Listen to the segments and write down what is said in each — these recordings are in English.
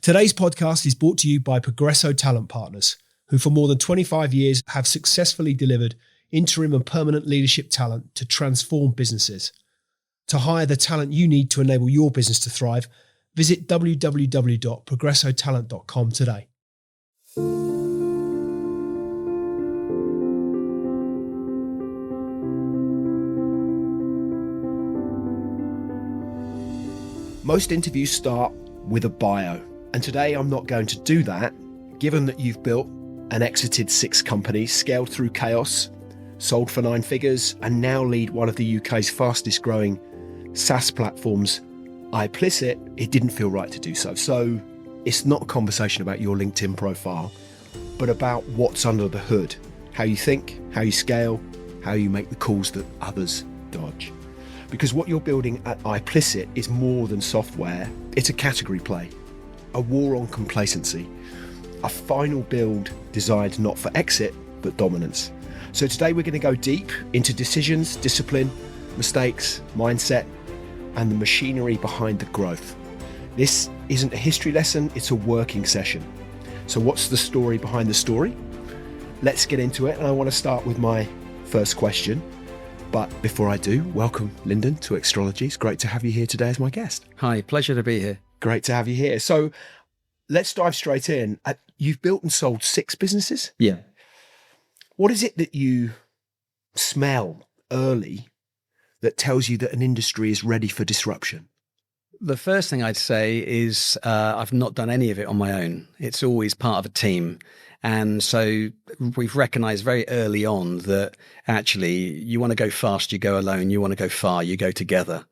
Today's podcast is brought to you by Progresso Talent Partners, who for more than 25 years have successfully delivered interim and permanent leadership talent to transform businesses. To hire the talent you need to enable your business to thrive, visit www.progressotalent.com today. Most interviews start with a bio, and today I'm not going to do that, given that you've built and exited 6 companies, scaled through chaos, sold for 9 figures, and now lead one of the UK's fastest growing SaaS platforms, iplicit. It didn't feel right to do so. So it's not a conversation about your LinkedIn profile, but about what's under the hood, how you think, how you scale, how you make the calls that others dodge. Because what you're building at iplicit is more than software. It's a category play, a war on complacency, a final build designed not for exit, but dominance. So today we're going to go deep into decisions, discipline, mistakes, mindset, and the machinery behind the growth. This isn't a history lesson, it's a working session. So what's the story behind the story? Let's get into it. And I want to start with my first question. But before I do, welcome, Lyndon, to Extrology. It's great to have you here today as my guest. Hi, pleasure to be here. Great to have you here. So let's dive straight in. You've built and sold 6 businesses? Yeah. What is it that you smell early that tells you that an industry is ready for disruption? The first thing I'd say is I've not done any of it on my own. It's always part of a team. And so we've recognized very early on that actually you want to go fast, you go alone. You want to go far, you go together.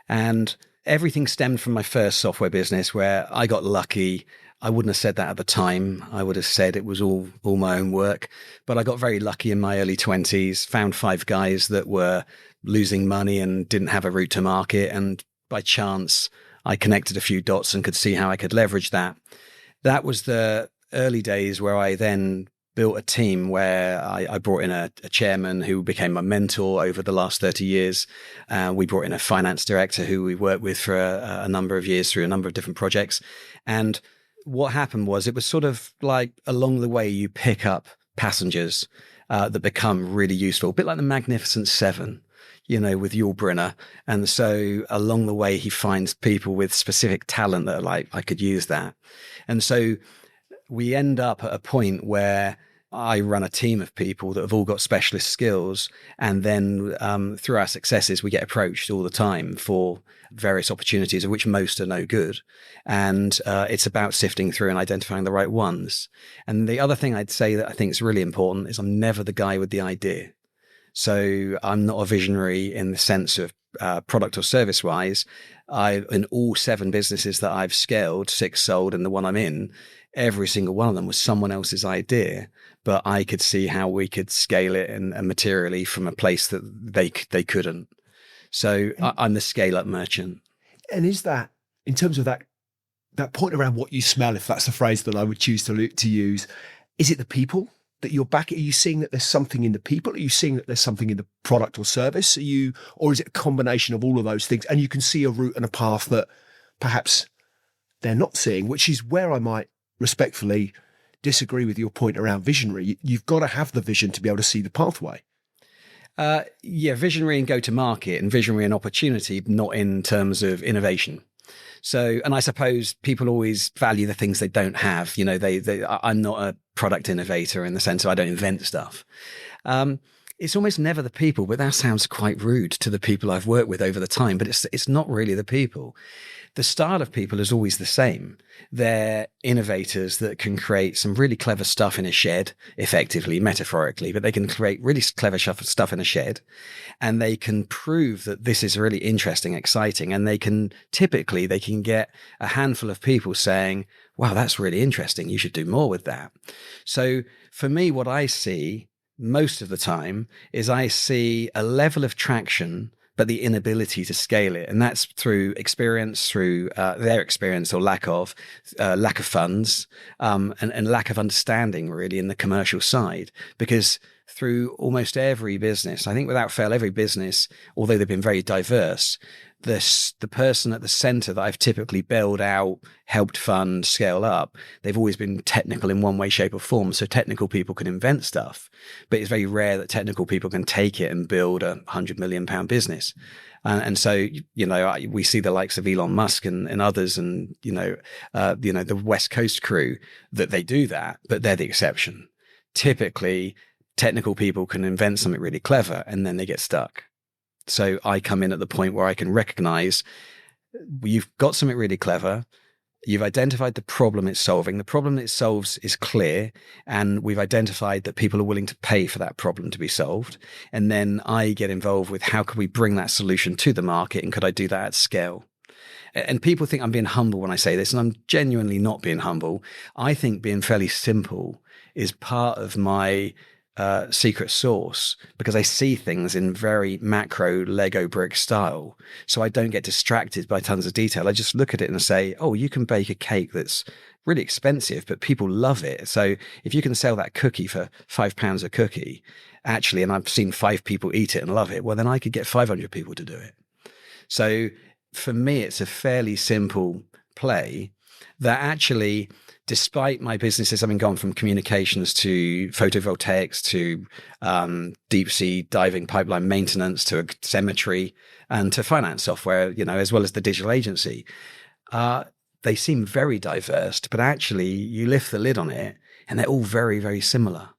And everything stemmed from my first software business where I got lucky. I wouldn't have said that at the time. I would have said it was all my own work. But I got very lucky in my early 20s, found 5 guys that were losing money and didn't have a route to market. And by chance, I connected a few dots and could see how I could leverage that. That was the early days where I then built a team where I brought in a chairman who became my mentor over the last 30 years. We brought in a finance director who we worked with for a number of years through a number of different projects. And what happened was it was sort of like along the way you pick up passengers that become really useful, a bit like the Magnificent Seven, you know, with Yul Brynner. And so along the way, he finds people with specific talent that are like, I could use that. And so we end up at a point where I run a team of people that have all got specialist skills. And then through our successes, we get approached all the time for various opportunities, of which most are no good. And it's about sifting through and identifying the right ones. And the other thing I'd say that I think is really important is I'm never the guy with the idea. So I'm not a visionary in the sense of product or service wise. In all 7 businesses that I've scaled, 6 sold, and the one I'm in, every single one of them was someone else's idea, but I could see how we could scale it and materially from a place that they couldn't. So I'm the scale-up merchant. And is that, in terms of that point around what you smell, if that's the phrase that I would choose to use, is it the people that you're back? Are you seeing that there's something in the people? Are you seeing that there's something in the product or service? Or is it a combination of all of those things? And you can see a route and a path that perhaps they're not seeing, which is where I might respectfully disagree with your point around visionary. You've got to have the vision to be able to see the pathway. Visionary and go to market, and visionary and opportunity, not in terms of innovation. So, and I suppose people always value the things they don't have. You know, I'm not a product innovator in the sense of I don't invent stuff. It's almost never the people, but that sounds quite rude to the people I've worked with over the time, but it's not really the people. The style of people is always the same. They're innovators that can create some really clever stuff in a shed, effectively, metaphorically, but they can create really clever stuff in a shed, and they can prove that this is really interesting, exciting, and they can get a handful of people saying, wow, that's really interesting. You should do more with that. So for me, what I see most of the time is I see a level of traction but the inability to scale it. And that's through experience, through their experience or lack of funds, and lack of understanding really in the commercial side. Because through almost every business. I think without fail, every business, although they've been very diverse, the person at the center that I've typically bailed out, helped fund, scale up, they've always been technical in one way, shape or form. So technical people can invent stuff, but it's very rare that technical people can take it and build a £100 million business. And so, we see the likes of Elon Musk and others and, the West Coast crew that they do that, but they're the exception. Typically, technical people can invent something really clever and then they get stuck. So I come in at the point where I can recognize you've got something really clever. You've identified the problem it's solving. The problem it solves is clear. And we've identified that people are willing to pay for that problem to be solved. And then I get involved with how can we bring that solution to the market? And could I do that at scale? And people think I'm being humble when I say this, and I'm genuinely not being humble. I think being fairly simple is part of my secret sauce, because I see things in very macro Lego brick style. So I don't get distracted by tons of detail. I just look at it and say, oh, you can bake a cake that's really expensive, but people love it. So if you can sell that cookie for £5 a cookie, actually, and I've seen 5 people eat it and love it, well, then I could get 500 people to do it. So for me, it's a fairly simple play that actually, despite my businesses having gone from communications to photovoltaics to deep sea diving pipeline maintenance to a cemetery and to finance software, as well as the digital agency, they seem very diverse, but actually you lift the lid on it and they're all very, very similar.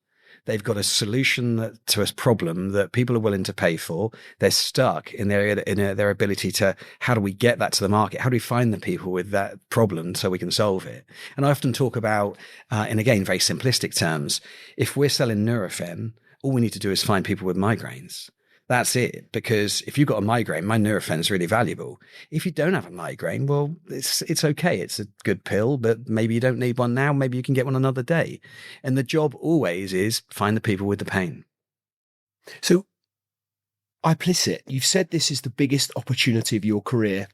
They've got a solution to a problem that people are willing to pay for. They're stuck in their ability to, how do we get that to the market? How do we find the people with that problem so we can solve it? And I often talk about, and again, very simplistic terms, if we're selling Nurofen, all we need to do is find people with migraines. That's it. Because if you've got a migraine, my Nurofen is really valuable. If you don't have a migraine, well, it's okay. It's a good pill, but maybe you don't need one now. Maybe you can get one another day. And the job always is find the people with the pain. So, iplicit, you've said this is the biggest opportunity of your career.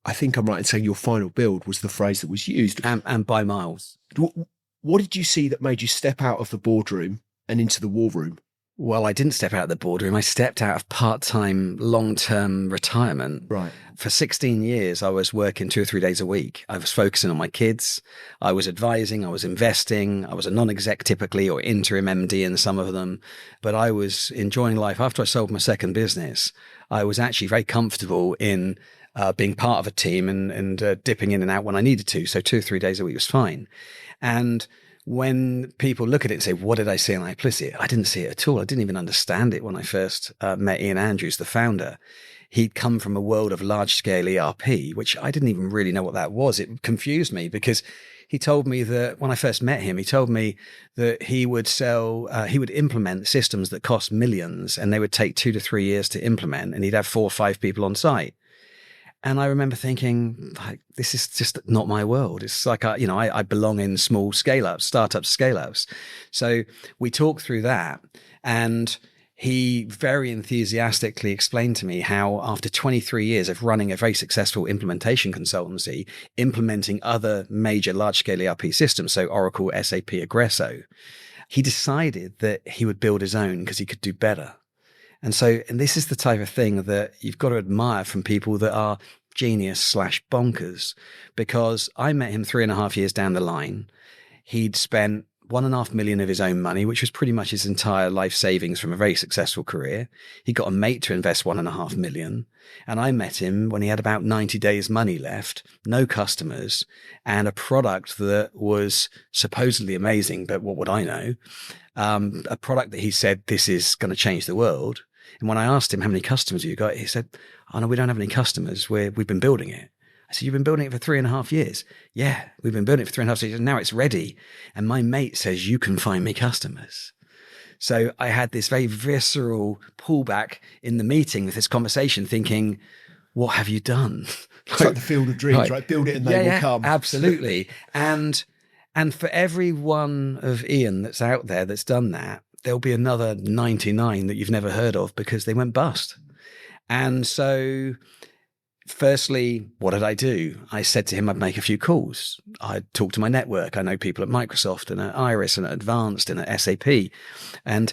I think I'm right in saying your final build was the phrase that was used. And by miles. What did you see that made you step out of the boardroom and into the war room? Well, I didn't step out of the boardroom. I stepped out of part-time, long-term retirement. Right. For 16 years, I was working 2 or 3 days a week. I was focusing on my kids. I was advising. I was investing. I was a non-exec typically, or interim MD in some of them. But I was enjoying life. After I sold my second business, I was actually very comfortable in being part of a team and dipping in and out when I needed to. So 2 or 3 days a week was fine. And when people look at it and say, what did I see in iplicit? I didn't see it at all. I didn't even understand it when I first met Ian Andrews, the founder. He'd come from a world of large-scale ERP, which I didn't even really know what that was. It confused me because he told me that when I first met him, he told me that he would implement systems that cost millions and they would take 2 to 3 years to implement, and he'd have 4 or 5 people on site. And I remember thinking, like, this is just not my world. It's like, I belong in small startup scale-ups. So we talked through that, and he very enthusiastically explained to me how after 23 years of running a very successful implementation consultancy, implementing other major large-scale ERP systems, so Oracle, SAP, Aggresso, he decided that he would build his own because he could do better. And this is the type of thing that you've got to admire from people that are genius/bonkers, because I met him 3.5 years down the line. He'd spent 1.5 million of his own money, which was pretty much his entire life savings from a very successful career. He got a mate to invest 1.5 million. And I met him when he had about 90 days money left, no customers, and a product that was supposedly amazing, but what would I know? A product that he said, this is going to change the world. And when I asked him, how many customers have you got? He said, oh no, we don't have any customers. We've been building it. I said, you've been building it for 3.5 years? Yeah, we've been building it for 3.5 years. And now it's ready. And my mate says, you can find me customers. So I had this very visceral pullback in the meeting with this conversation thinking, what have you done? It's like the field of dreams, right? Build it and they will come. Absolutely. And for every one of Ian that's out there that's done that, there'll be another 99 that you've never heard of because they went bust. And so firstly, what did I do? I said to him, I'd make a few calls. I'd talk to my network. I know people at Microsoft and at Iris and at Advanced and at SAP. And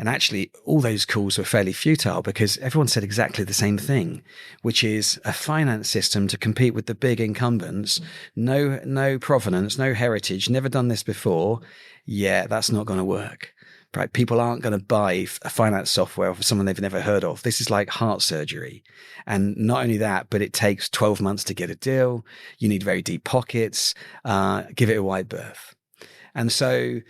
And actually, all those calls were fairly futile because everyone said exactly the same thing, which is a finance system to compete with the big incumbents. No provenance, no heritage, never done this before. Yeah, that's not going to work. Right? People aren't going to buy a finance software for someone they've never heard of. This is like heart surgery. And not only that, but it takes 12 months to get a deal. You need very deep pockets. Give it a wide berth. And so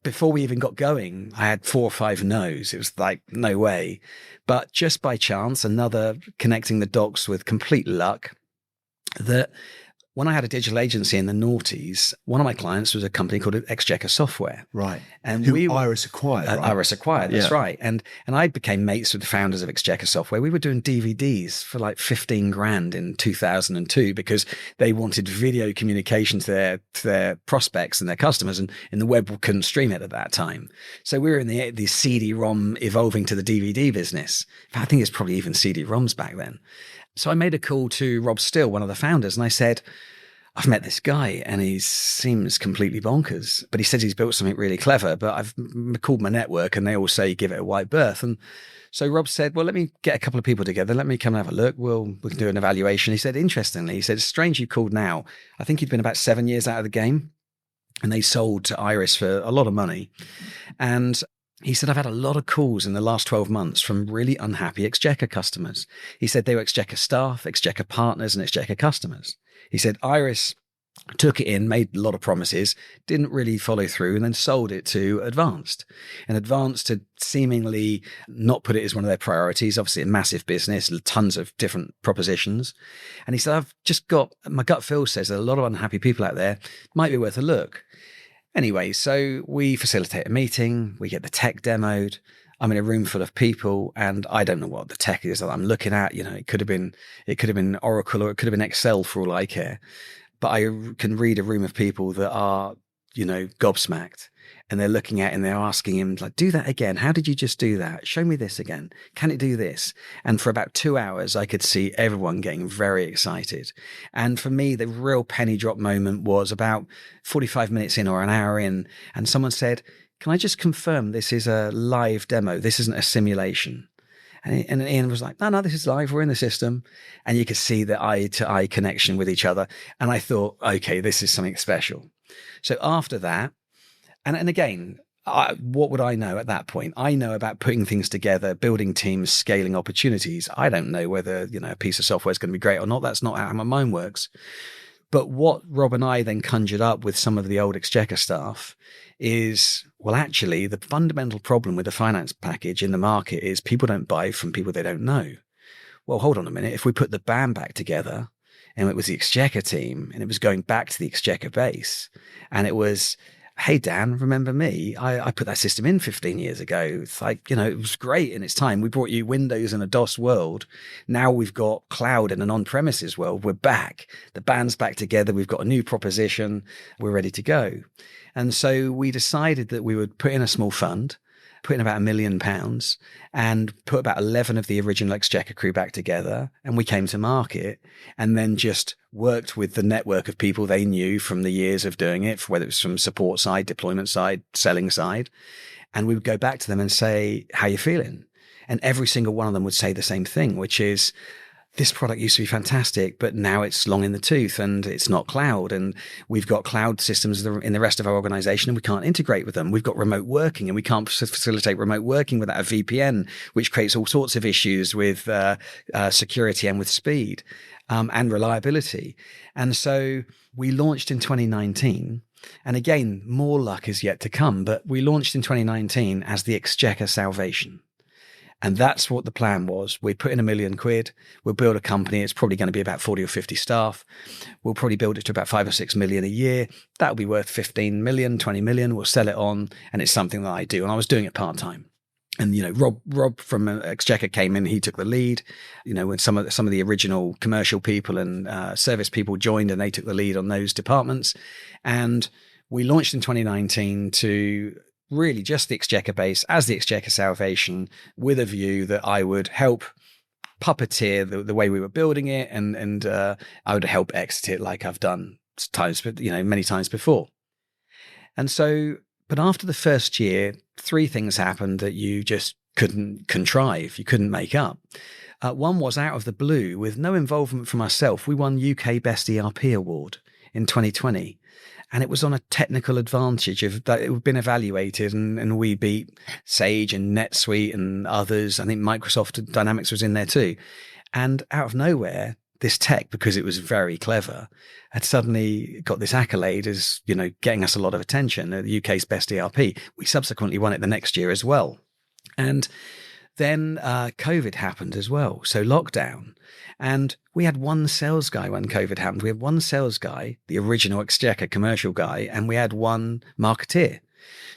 before we even got going, I had 4 or 5 no's. It was like, no way. But just by chance, another connecting the dots with complete luck, that when I had a digital agency in the noughties, one of my clients was a company called Exchequer Software. Right. And Who Iris acquired, right? Iris acquired, that's right. And I became mates with the founders of Exchequer Software. We were doing DVDs for like 15 grand in 2002 because they wanted video communication to their prospects and their customers, and the web couldn't stream it at that time. So we were in the CD-ROM evolving to the DVD business. I think it's probably even CD-ROMs back then. So I made a call to Rob Still, one of the founders, and I said, I've met this guy and he seems completely bonkers, but he says he's built something really clever, but I've called my network and they all say give it a wide berth. And so Rob said, well, let me get a couple of people together. Let me come and have a look. We can do an evaluation. He said, interestingly, he said, it's strange you called now. I think he'd been about 7 years out of the game and they sold to Iris for a lot of money. And he said, I've had a lot of calls in the last 12 months from really unhappy Exchequer customers. He said they were Exchequer staff, Exchequer partners, and Exchequer customers. He said Iris took it in, made a lot of promises, didn't really follow through, and then sold it to Advanced. And Advanced had seemingly not put it as one of their priorities. Obviously, a massive business, tons of different propositions. And he said, I've just got, my gut feel says that a lot of unhappy people out there, might be worth a look. Anyway, so we facilitate a meeting, we get the tech demoed. I'm in a room full of people and I don't know what the tech is that I'm looking at. You know, it could have been Oracle or it could have been Excel for all I care. But I can read a room of people that are, you know, gobsmacked. And they're looking at it and they're asking him, like, do that again. How did you just do that? Show me this again. Can it do this? And for about 2 hours, I could see everyone getting very excited. And for me, the real penny drop moment was about 45 minutes in or an hour in. And someone said, can I just confirm this is a live demo? This isn't a simulation. And Ian was like, no, this is live. We're in the system. And you could see the eye-to-eye connection with each other. And I thought, okay, this is something special. So after that, and again, what would I know at that point? I know about putting things together, building teams, scaling opportunities. I don't know whether, you know, a piece of software is going to be great or not. That's not how my mind works. But what Rob and I then conjured up with some of the old Exchequer staff is, well, actually, the fundamental problem with the finance package in the market is people don't buy from people they don't know. Well, hold on a minute. If we put the band back together and it was the Exchequer team and it was going back to the Exchequer base and it was, hey, Dan, remember me? I put that system in 15 years ago. It's like, you know, it was great in its time. We brought you Windows in a DOS world. Now we've got cloud in an on-premises world. We're back. The band's back together. We've got a new proposition. We're ready to go. And so we decided that we would put in a small fund, put in about £1 million and put about 11 of the original Exchequer crew back together. And we came to market and then just worked with the network of people they knew from the years of doing it, whether it was from support side, deployment side, selling side. And we would go back to them and say, how you feeling? And every single one of them would say the same thing, which is, this product used to be fantastic, but now it's long in the tooth and it's not cloud. And we've got cloud systems in the rest of our organization and we can't integrate with them. We've got remote working and we can't facilitate remote working without a VPN, which creates all sorts of issues with security and with speed and reliability. And so we launched in 2019. And again, more luck is yet to come, but we launched in 2019 as the Exchequer Salvation. And that's what the plan was. We put in £1 million. We'll build a company. It's probably going to be about 40 or 50 staff. We'll probably build it to about 5 or 6 million a year. That'll be worth 15 million, 20 million. We'll sell it on. And it's something that I do. And I was doing it part time. And, you know, Rob from Exchequer came in. He took the lead. You know, when some of the original commercial people and service people joined and they took the lead on those departments. And we launched in 2019 to really just the Exchequer base as the Exchequer Salvation, with a view that I would help puppeteer the way we were building it, and I would help exit it like I've done many times before. And so But after the first year, three things happened that you just couldn't contrive, you couldn't make up. One was out of the blue, with no involvement from ourselves. We won UK Best ERP Award in 2020. And it was on a technical advantage of that it had been evaluated, and we beat Sage and NetSuite and others. I think Microsoft Dynamics was in there too. And out of nowhere, this tech, because it was very clever, had suddenly got this accolade as, getting us a lot of attention, the UK's best ERP. We subsequently won it the next year as well. And then COVID happened as well. So lockdown. And we had one sales guy when COVID happened. We had one sales guy, the original Exchequer commercial guy, and we had one marketeer.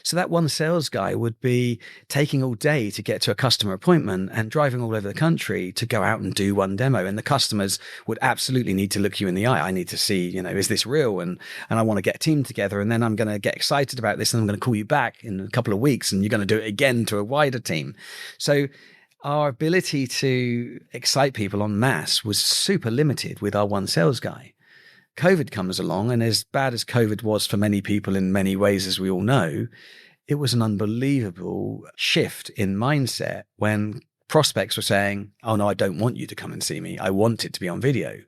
So that one sales guy would be taking all day to get to a customer appointment and driving all over the country to go out and do one demo. And the customers would absolutely need to look you in the eye. I need to see, is this real? And I want to get a team together. And then I'm going to get excited about this. And I'm going to call you back in a couple of weeks. And you're going to do it again to a wider team. So our ability to excite people en masse was super limited with our one sales guy. COVID comes along, and as bad as COVID was for many people in many ways, as we all know, it was an unbelievable shift in mindset when prospects were saying, oh no, I don't want you to come and see me. I want it to be on video.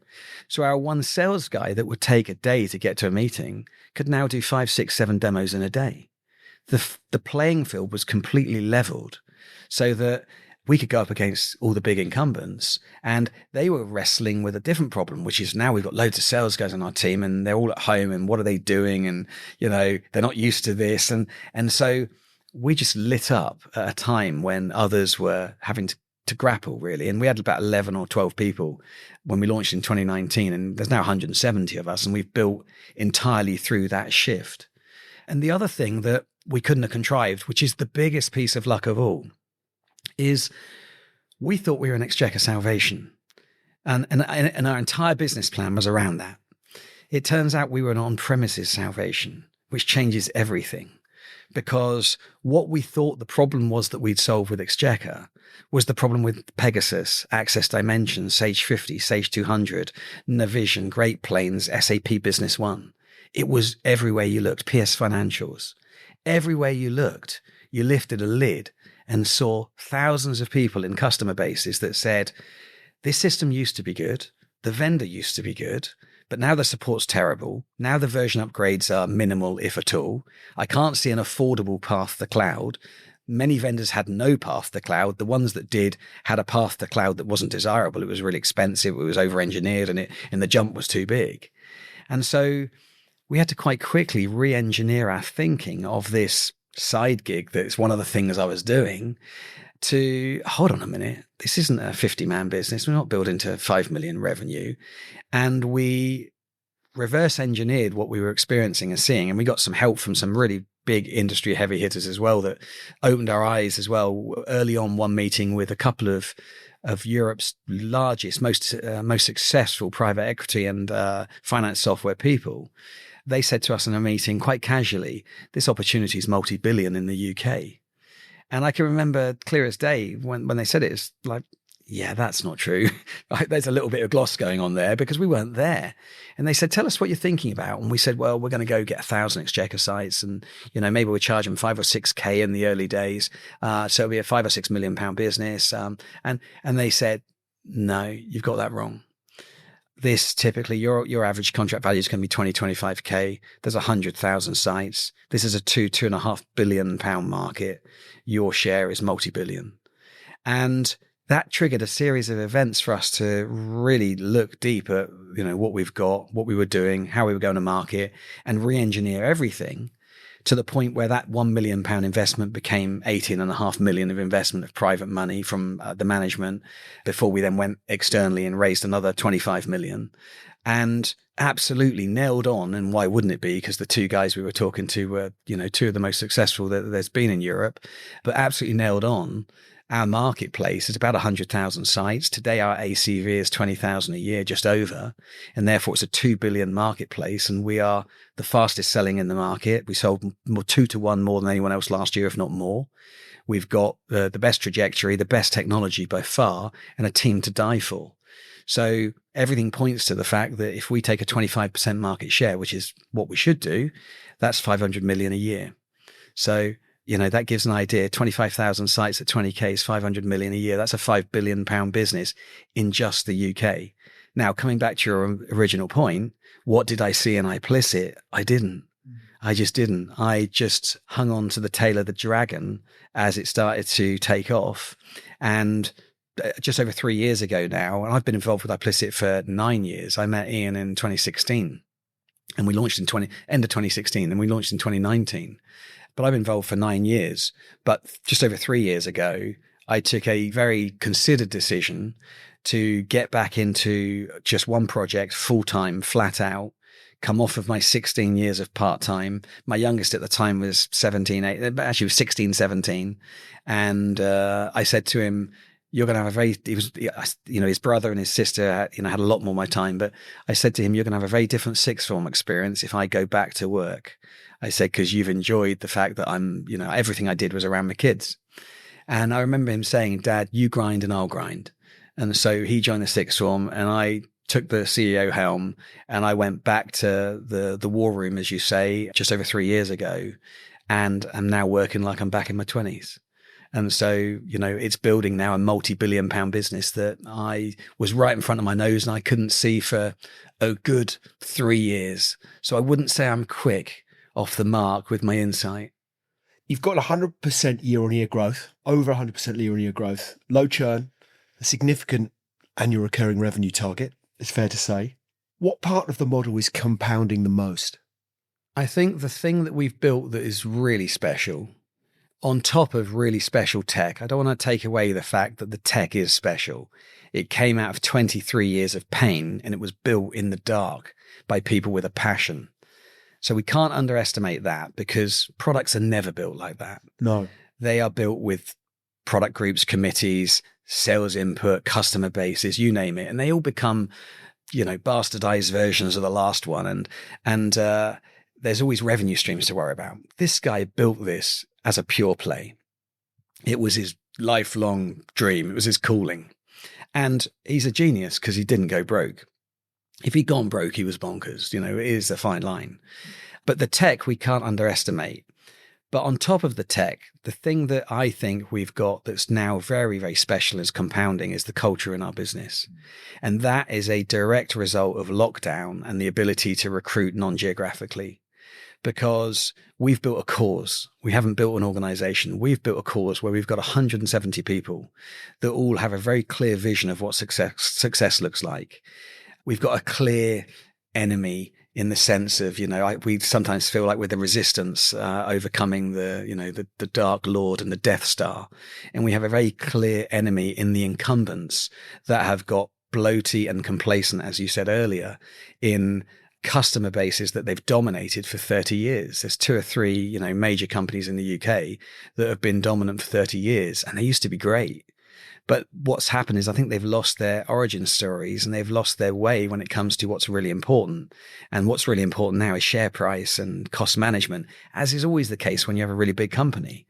So our one sales guy that would take a day to get to a meeting could now do 5, 6, 7 demos in a day. The playing field was completely leveled so that we could go up against all the big incumbents, and they were wrestling with a different problem, which is now we've got loads of sales guys on our team and they're all at home, and what are they doing? And, they're not used to this. And so we just lit up at a time when others were having to grapple, really. And we had about 11 or 12 people when we launched in 2019, and there's now 170 of us, and we've built entirely through that shift. And the other thing that we couldn't have contrived, which is the biggest piece of luck of all, is we thought we were an Exchequer salvation. And our entire business plan was around that. It turns out we were an on-premises salvation, which changes everything. Because what we thought the problem was that we'd solve with Exchequer was the problem with Pegasus, Access Dimensions, Sage 50, Sage 200, Navision, Great Plains, SAP Business One. It was everywhere you looked, PS Financials. Everywhere you looked, you lifted a lid and saw thousands of people in customer bases that said, this system used to be good, the vendor used to be good, but now the support's terrible. Now the version upgrades are minimal, if at all. I can't see an affordable path to the cloud. Many vendors had no path to the cloud. The ones that did had a path to the cloud that wasn't desirable. It was really expensive. It was over-engineered, and the jump was too big. And so we had to quite quickly re-engineer our thinking of this side gig that's one of the things I was doing to hold on a minute. This isn't a 50-man business. We're not building to 5 million revenue. And we reverse engineered what we were experiencing and seeing. And we got some help from some really big industry heavy hitters as well that opened our eyes as well. Early on, one meeting with a couple of Europe's largest, most successful private equity and finance software people. They said to us in a meeting quite casually, this opportunity is multi-billion in the UK. And I can remember clear as day when they said it, it's like, yeah, that's not true. There's a little bit of gloss going on there because we weren't there. And they said, tell us what you're thinking about. And we said, well, we're going to go get 1,000 Exchequer sites. And, maybe we'll charge them 5 or 6K in the early days. So it'll be a £5 or £6 million business. And they said, no, you've got that wrong. This typically, your average contract value is going to be 20, 25K. There's 100,000 sites. This is a £2.5 billion market. Your share is multi-billion. And that triggered a series of events for us to really look deep at, what we've got, what we were doing, how we were going to market, and re-engineer everything to the point where that £1 million investment became 18.5 million of investment of private money from the management before we then went externally and raised another 25 million. And absolutely nailed on. And why wouldn't it be? Because the two guys we were talking to were, two of the most successful that there's been in Europe, but absolutely nailed on. Our marketplace is about 100,000 sites. Today, our ACV is 20,000 a year, just over. And therefore, it's a 2 billion marketplace. And we are the fastest selling in the market. We sold 2 to 1 more than anyone else last year, if not more. We've got the best trajectory, the best technology by far, and a team to die for. So everything points to the fact that if we take a 25% market share, which is what we should do, that's 500 million a year. So, that gives an idea. 25,000 sites at 20K is 500 million a year. That's a £5 billion business in just the UK. Now, coming back to your original point, what did I see in iplicit? I didn't. I just didn't. I just hung on to the tail of the dragon as it started to take off. And just over 3 years ago now, and I've been involved with iplicit for 9 years. I met Ian in 2016 and we launched in end of 2016 and we launched in 2019. But I've been involved for 9 years. But just over 3 years ago, I took a very considered decision to get back into just one project full-time, flat out, come off of my 16 years of part-time. My youngest at the time was 17, actually was 16, 17. And I said to him, you're going to have his brother and his sister, had a lot more of my time. But I said to him, you're going to have a very different sixth form experience if I go back to work. I said, because you've enjoyed the fact that everything I did was around my kids. And I remember him saying, Dad, you grind and I'll grind. And so he joined the sixth form and I took the CEO helm and I went back to the war room, as you say, just over 3 years ago. And I'm now working like I'm back in my 20s. And so, it's building now a multi-billion pound business that I was right in front of my nose and I couldn't see for a good 3 years. So I wouldn't say I'm quick off the mark with my insight. You've got 100% year-on-year growth, over 100% year-on-year growth, low churn, a significant annual recurring revenue target, it's fair to say. What part of the model is compounding the most? I think the thing that we've built that is really special, on top of really special tech, I don't want to take away the fact that the tech is special. It came out of 23 years of pain and it was built in the dark by people with a passion. So we can't underestimate that because products are never built like that. No. They are built with product groups, committees, sales input, customer bases, you name it. And they all become, bastardized versions of the last one. And there's always revenue streams to worry about. This guy built this as a pure play. It was his lifelong dream. It was his calling. And he's a genius because he didn't go broke. If he'd gone broke, he was bonkers. It is a fine line. But the tech we can't underestimate. But on top of the tech, the thing that I think we've got that's now very, very special is compounding is the culture in our business. And that is a direct result of lockdown and the ability to recruit non-geographically. Because we've built a cause. We haven't built an organization. We've built a cause where we've got 170 people that all have a very clear vision of what success looks like. We've got a clear enemy in the sense of, we sometimes feel like we're the resistance overcoming the Dark Lord and the Death Star. And we have a very clear enemy in the incumbents that have got bloaty and complacent, as you said earlier, in customer bases that they've dominated for 30 years. There's 2 or 3, major companies in the UK that have been dominant for 30 years and they used to be great. But what's happened is I think they've lost their origin stories and they've lost their way when it comes to what's really important. And what's really important now is share price and cost management, as is always the case when you have a really big company.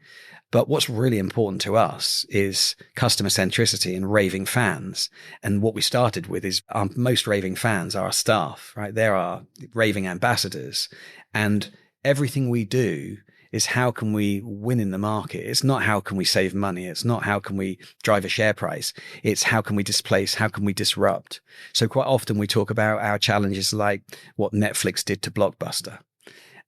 But what's really important to us is customer centricity and raving fans. And what we started with is our most raving fans are our staff, right? They're our raving ambassadors. And everything we do is how can we win in the market? It's not how can we save money? It's not how can we drive a share price? It's how can we displace? How can we disrupt? So quite often we talk about our challenges like what Netflix did to Blockbuster.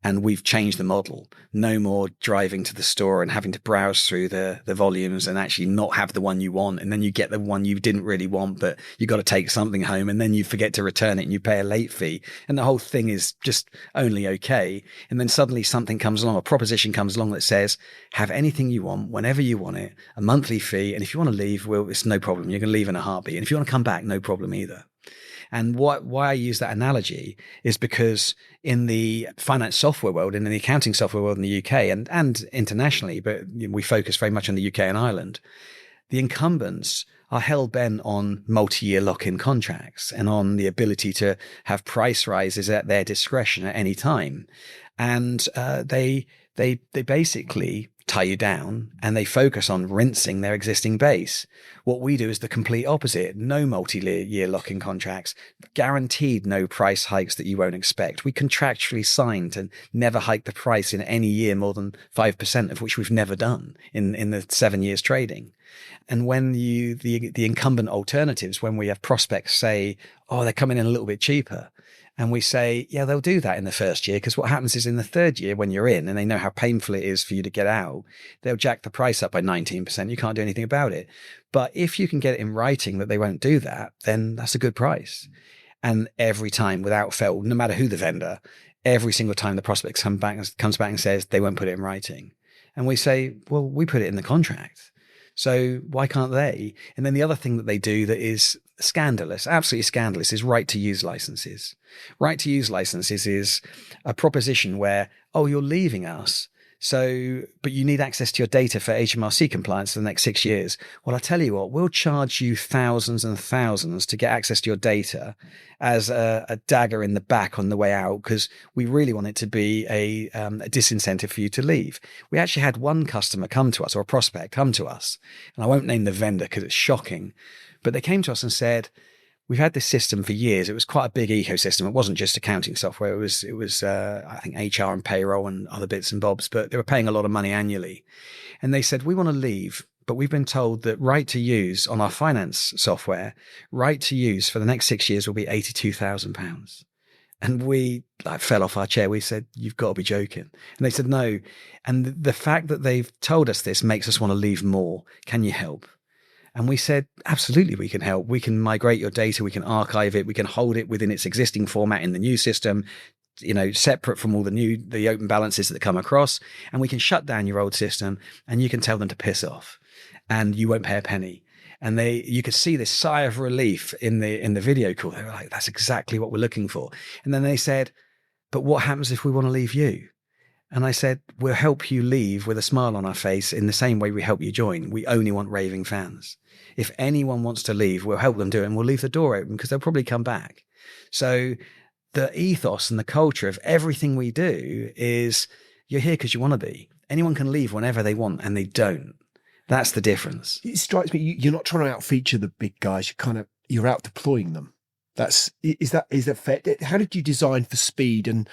And we've changed the model. No more driving to the store and having to browse through the volumes and actually not have the one you want. And then you get the one you didn't really want, but you got to take something home and then you forget to return it and you pay a late fee. And the whole thing is just only okay. And then suddenly something comes along, a proposition comes along that says, have anything you want, whenever you want it, a monthly fee. And if you want to leave, well, it's no problem. You can leave in a heartbeat. And if you want to come back, no problem either. And why I use that analogy is because in the finance software world and in the accounting software world in the UK and internationally, but we focus very much on the UK and Ireland, the incumbents are hell-bent on multi-year lock-in contracts and on the ability to have price rises at their discretion at any time. And they basically tie you down and they focus on rinsing their existing base. What we do is the complete opposite. No multi-year lock-in contracts, guaranteed no price hikes that you won't expect. We contractually signed to never hike the price in any year more than 5%, of which we've never done in the 7 years trading. And when the incumbent alternatives, when we have prospects say, oh, they're coming in a little bit cheaper, and we say, yeah, they'll do that in the first year, because what happens is in the third year when you're in and they know how painful it is for you to get out, they'll jack the price up by 19%. You can't do anything about it. But if you can get it in writing that they won't do that, then that's a good price. And every time, without fail, no matter who the vendor, every single time the prospect comes back and says they won't put it in writing. And we say, well, we put it in the contract. So why can't they? And then the other thing that they do that is scandalous, absolutely scandalous, is right to use licenses. Right to use licenses is a proposition where, oh, you're leaving us, but you need access to your data for HMRC compliance for the next 6 years. Well, I tell you what, we'll charge you thousands and thousands to get access to your data as a dagger in the back on the way out, because we really want it to be a disincentive for you to leave. We actually had one customer come to us, or a prospect come to us, and I won't name the vendor because it's shocking, but they came to us and said, we've had this system for years. It was quite a big ecosystem. It wasn't just accounting software. It was I think HR and payroll and other bits and bobs, but they were paying a lot of money annually. And they said, we want to leave, but we've been told that right to use on our finance software, right to use for the next 6 years will be £82,000. And we fell off our chair. We said, you've got to be joking. And they said, no. And the fact that they've told us this makes us want to leave more. Can you help? And we said, absolutely, we can help. We can migrate your data. We can archive it. We can hold it within its existing format in the new system, separate from all the open balances that come across. And we can shut down your old system and you can tell them to piss off and you won't pay a penny. And you could see this sigh of relief in the video call. They were like, that's exactly what we're looking for. And then they said, but what happens if we want to leave you? And I said, we'll help you leave with a smile on our face in the same way we help you join. We only want raving fans. If anyone wants to leave, we'll help them do it and we'll leave the door open because they'll probably come back. So the ethos and the culture of everything we do is you're here because you want to be. Anyone can leave whenever they want and they don't. That's the difference. It strikes me, you're not trying to outfeature the big guys. You're out deploying them. Is that fair? How did you design for speed? And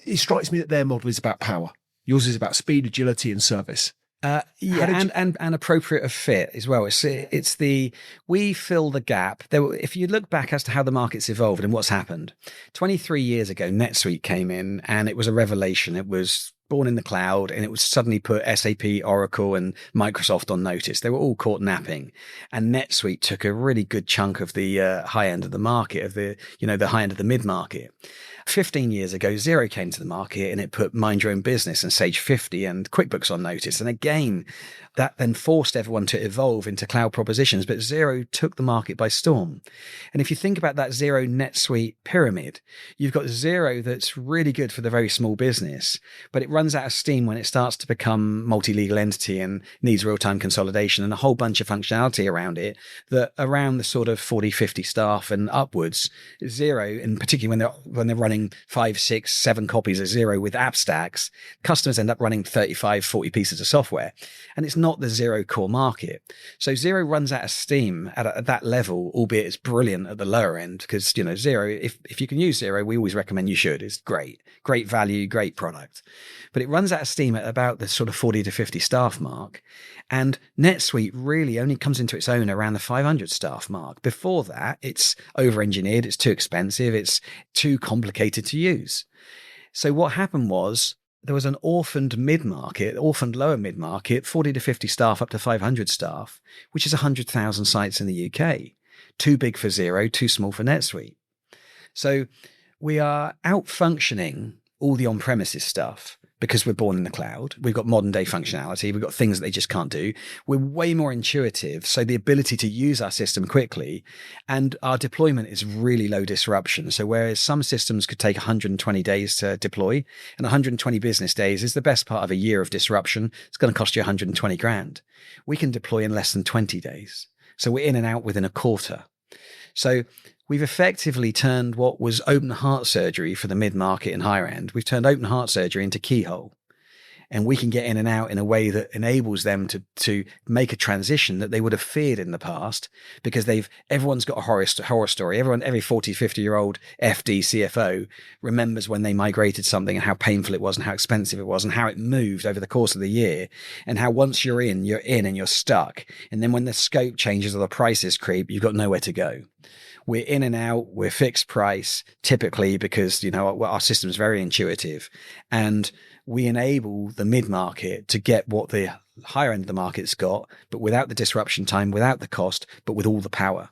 it strikes me that their model is about power. Yours is about speed, agility, and service. And appropriate of fit as well. We fill the gap. If you look back as to how the market's evolved and what's happened, 23 years ago, NetSuite came in and it was a revelation. It was born in the cloud and it would suddenly put SAP, Oracle and Microsoft on notice. They were all caught napping and NetSuite took a really good chunk of the high end of the market, of the high end of the mid market. 15 years ago, Xero came to the market and it put Mind Your Own Business and Sage 50 and QuickBooks on notice. And again, that then forced everyone to evolve into cloud propositions. But Xero took the market by storm. And if you think about that Xero NetSuite pyramid, you've got Xero that's really good for the very small business, but it runs out of steam when it starts to become multi-legal entity and needs real-time consolidation and a whole bunch of functionality around it that around the sort of 40, 50 staff and upwards, Xero, and particularly when they're running 5, 6, 7 copies of Xero with app stacks, customers end up running 35, 40 pieces of software. And it's not the Xero core market. So Xero runs out of steam at that level, albeit it's brilliant at the lower end because, Xero, if you can use Xero, we always recommend you should. It's great value, great product. But it runs out of steam at about the sort of 40 to 50 staff mark. And NetSuite really only comes into its own around the 500 staff mark. Before that, it's over-engineered, it's too expensive, it's too complicated to use. So what happened was there was an orphaned lower mid-market, 40 to 50 staff up to 500 staff, which is 100,000 sites in the UK. Too big for Xero, too small for NetSuite. So we are out-functioning all the on-premises stuff because we're born in the cloud. We've got modern day functionality. We've got things that they just can't do. We're way more intuitive. So the ability to use our system quickly and our deployment is really low disruption. So whereas some systems could take 120 days to deploy and 120 business days is the best part of a year of disruption, it's going to cost you 120 grand. We can deploy in less than 20 days. So we're in and out within a quarter. So we've effectively turned what was open heart surgery for the mid-market and higher end. We've turned open heart surgery into keyhole. and we can get in and out in a way that enables them to make a transition that they would have feared in the past, because everyone's got a horror story. Every 40, 50-year-old FD CFO remembers when they migrated something and how painful it was and how expensive it was and how it moved over the course of the year, and how once you're in and you're stuck. And then when the scope changes or the prices creep, you've got nowhere to go. We're in and out, we're fixed price typically because, our system is very intuitive, and we enable the mid-market to get what the higher end of the market's got, but without the disruption time, without the cost, but with all the power.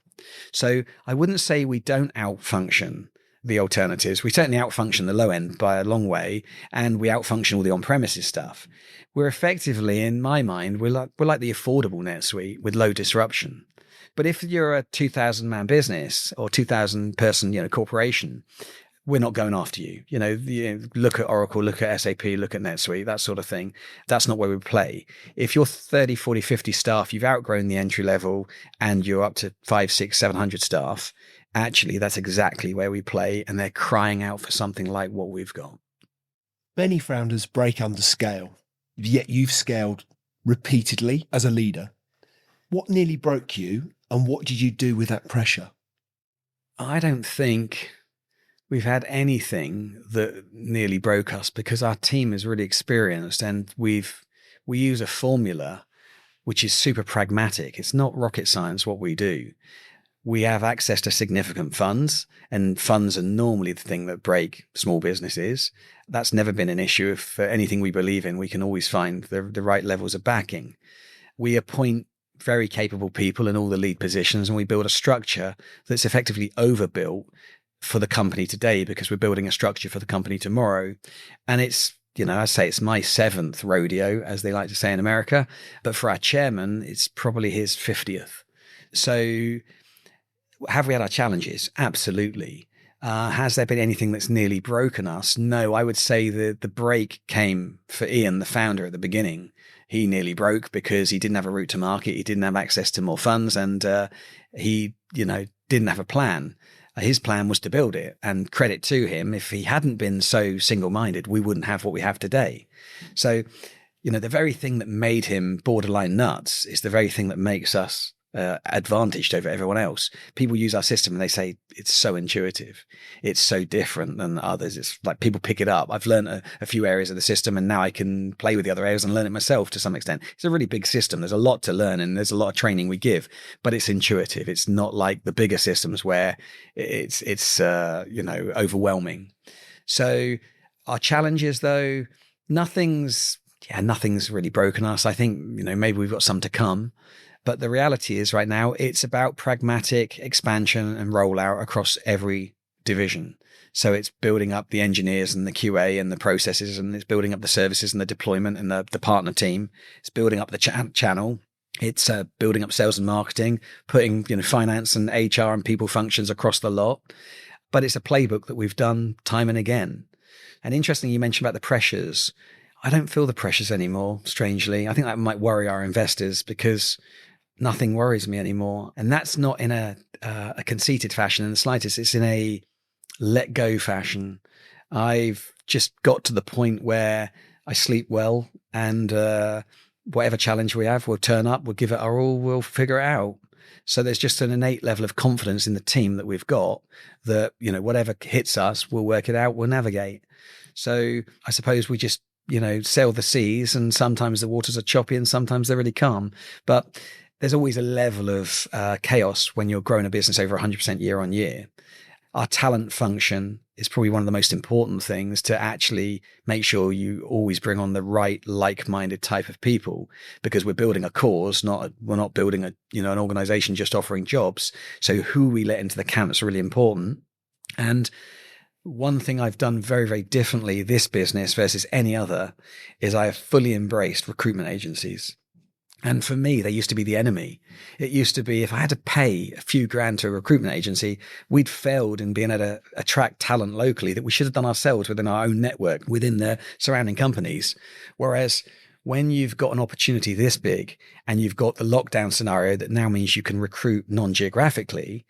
So I wouldn't say we don't outfunction the alternatives. We certainly outfunction the low end by a long way, and we outfunction all the on-premises stuff. We're effectively, in my mind, we're like the affordable NetSuite with low disruption. But if you're a 2,000-man business or 2,000-person, corporation, we're not going after you. Look at Oracle, look at SAP, look at NetSuite, that sort of thing. That's not where we play. If you're 30, 40, 50 staff, you've outgrown the entry level and you're up to 500, 600, 700 staff, actually, that's exactly where we play, and they're crying out for something like what we've got. Many founders break under scale, yet you've scaled repeatedly as a leader. What nearly broke you, and what did you do with that pressure? I don't think we've had anything that nearly broke us, because our team is really experienced, and we use a formula which is super pragmatic. It's not rocket science what we do. We have access to significant funds, and funds are normally the thing that break small businesses. That's never been an issue. If for anything we believe in, we can always find the right levels of backing. We appoint very capable people in all the lead positions, and we build a structure that's effectively overbuilt for the company today, because we're building a structure for the company tomorrow. And it's, I say it's my 7th rodeo, as they like to say in America, but for our chairman, it's probably his 50th. So have we had our challenges? Absolutely. Has there been anything that's nearly broken us? No, I would say the break came for Ian, the founder, at the beginning. He nearly broke because he didn't have a route to market. He didn't have access to more funds, and he, didn't have a plan. His plan was to build it, and credit to him. If he hadn't been so single-minded, we wouldn't have what we have today. So, the very thing that made him borderline nuts is the very thing that makes us advantaged over everyone else. People use our system and they say it's so intuitive, it's so different than others. It's like people pick it up. I've learned a few areas of the system, and now I can play with the other areas and learn it myself to some extent. It's a really big system. There's a lot to learn, and there's a lot of training we give, but it's intuitive. It's not like the bigger systems where it's overwhelming. So our challenges, though, nothing's really broken us. I think maybe we've got some to come. But the reality is right now, it's about pragmatic expansion and rollout across every division. So it's building up the engineers and the QA and the processes, and it's building up the services and the deployment and the partner team. It's building up the channel. It's building up sales and marketing, putting finance and HR and people functions across the lot. But it's a playbook that we've done time and again. And interestingly, you mentioned about the pressures. I don't feel the pressures anymore, strangely. I think that might worry our investors, because nothing worries me anymore. And that's not in a conceited fashion in the slightest. It's in a let go fashion. I've just got to the point where I sleep well, and whatever challenge we have, we'll turn up, we'll give it our all, we'll figure it out. So there's just an innate level of confidence in the team that we've got that, whatever hits us, we'll work it out, we'll navigate. So I suppose we just, sail the seas, and sometimes the waters are choppy and sometimes they're really calm. But there's always a level of chaos when you're growing a business over 100% year on year. Our talent function is probably one of the most important things, to actually make sure you always bring on the right like-minded type of people, because we're building a cause, we're not building an organization just offering jobs. So who we let into the camp is really important. And one thing I've done very, very differently this business versus any other is I have fully embraced recruitment agencies. And for me, they used to be the enemy. It used to be, if I had to pay a few grand to a recruitment agency, we'd failed in being able to attract talent locally that we should have done ourselves within our own network, within the surrounding companies. Whereas when you've got an opportunity this big, and you've got the lockdown scenario that now means you can recruit non-geographically,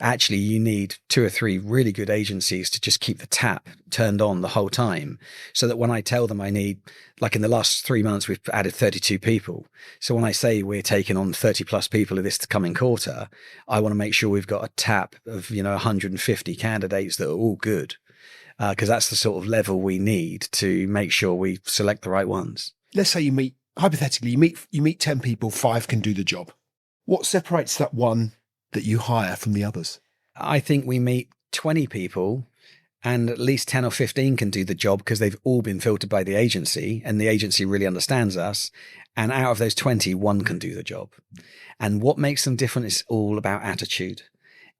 actually you need 2 or 3 really good agencies to just keep the tap turned on the whole time. So that when I tell them I need, like in the last 3 months, we've added 32 people. So when I say we're taking on 30 plus people in this coming quarter, I want to make sure we've got a tap of, 150 candidates that are all good. Because that's the sort of level we need to make sure we select the right ones. Let's say hypothetically, you meet 10 people, 5 can do the job. What separates that one that you hire from the others? I think we meet 20 people and at least 10 or 15 can do the job because they've all been filtered by the agency and the agency really understands us. And out of those 20, 1 can do the job. And what makes them different is all about attitude.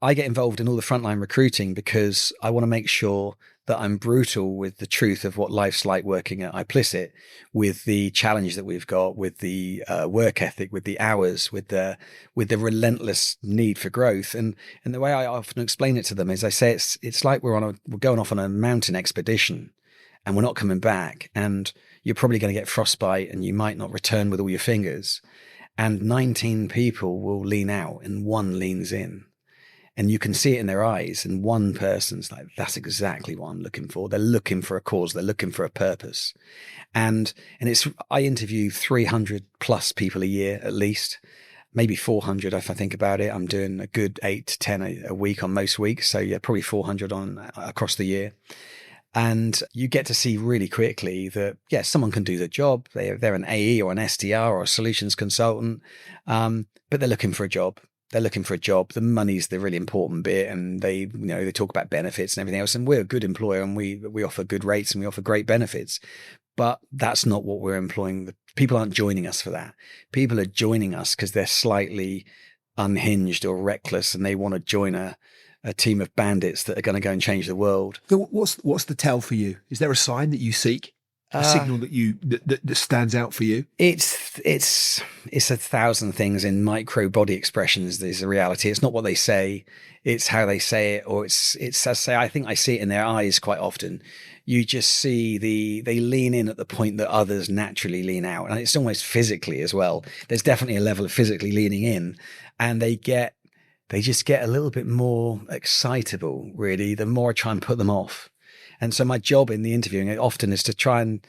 I get involved in all the frontline recruiting because I want to make sure that I'm brutal with the truth of what life's like working at iplicit, with the challenge that we've got, with the work ethic, with the hours, with the relentless need for growth. And the way I often explain it to them is I say it's like we're going off on a mountain expedition and we're not coming back, and you're probably going to get frostbite and you might not return with all your fingers. And 19 people will lean out and 1 leans in. And you can see it in their eyes. And one person's like, that's exactly what I'm looking for. They're looking for a cause. They're looking for a purpose. And I interview 300 plus people a year, at least, maybe 400 if I think about it. I'm doing a good 8 to 10 a week on most weeks. So yeah, probably 400 across the year. And you get to see really quickly that, yes, someone can do the job. They're an AE or an SDR or a solutions consultant, but they're looking for a job. They're looking for a job. The money's the really important bit, and they talk about benefits and everything else. And we're a good employer, and we offer good rates and we offer great benefits. But that's not what we're employing. People aren't joining us for that. People are joining us because they're slightly unhinged or reckless, and they want to join a team of bandits that are going to go and change the world. So what's the tell for you? Is there a sign that you seek? A signal that stands out for you? It's 1,000 things in micro body expressions. Is the reality. It's not what they say. It's how they say it, or it's I think I see it in their eyes quite often. You just see they lean in at the point that others naturally lean out, and it's almost physically as well. There's definitely a level of physically leaning in, and they just get a little bit more excitable. Really, the more I try and put them off. And so my job in the interviewing often is to try and,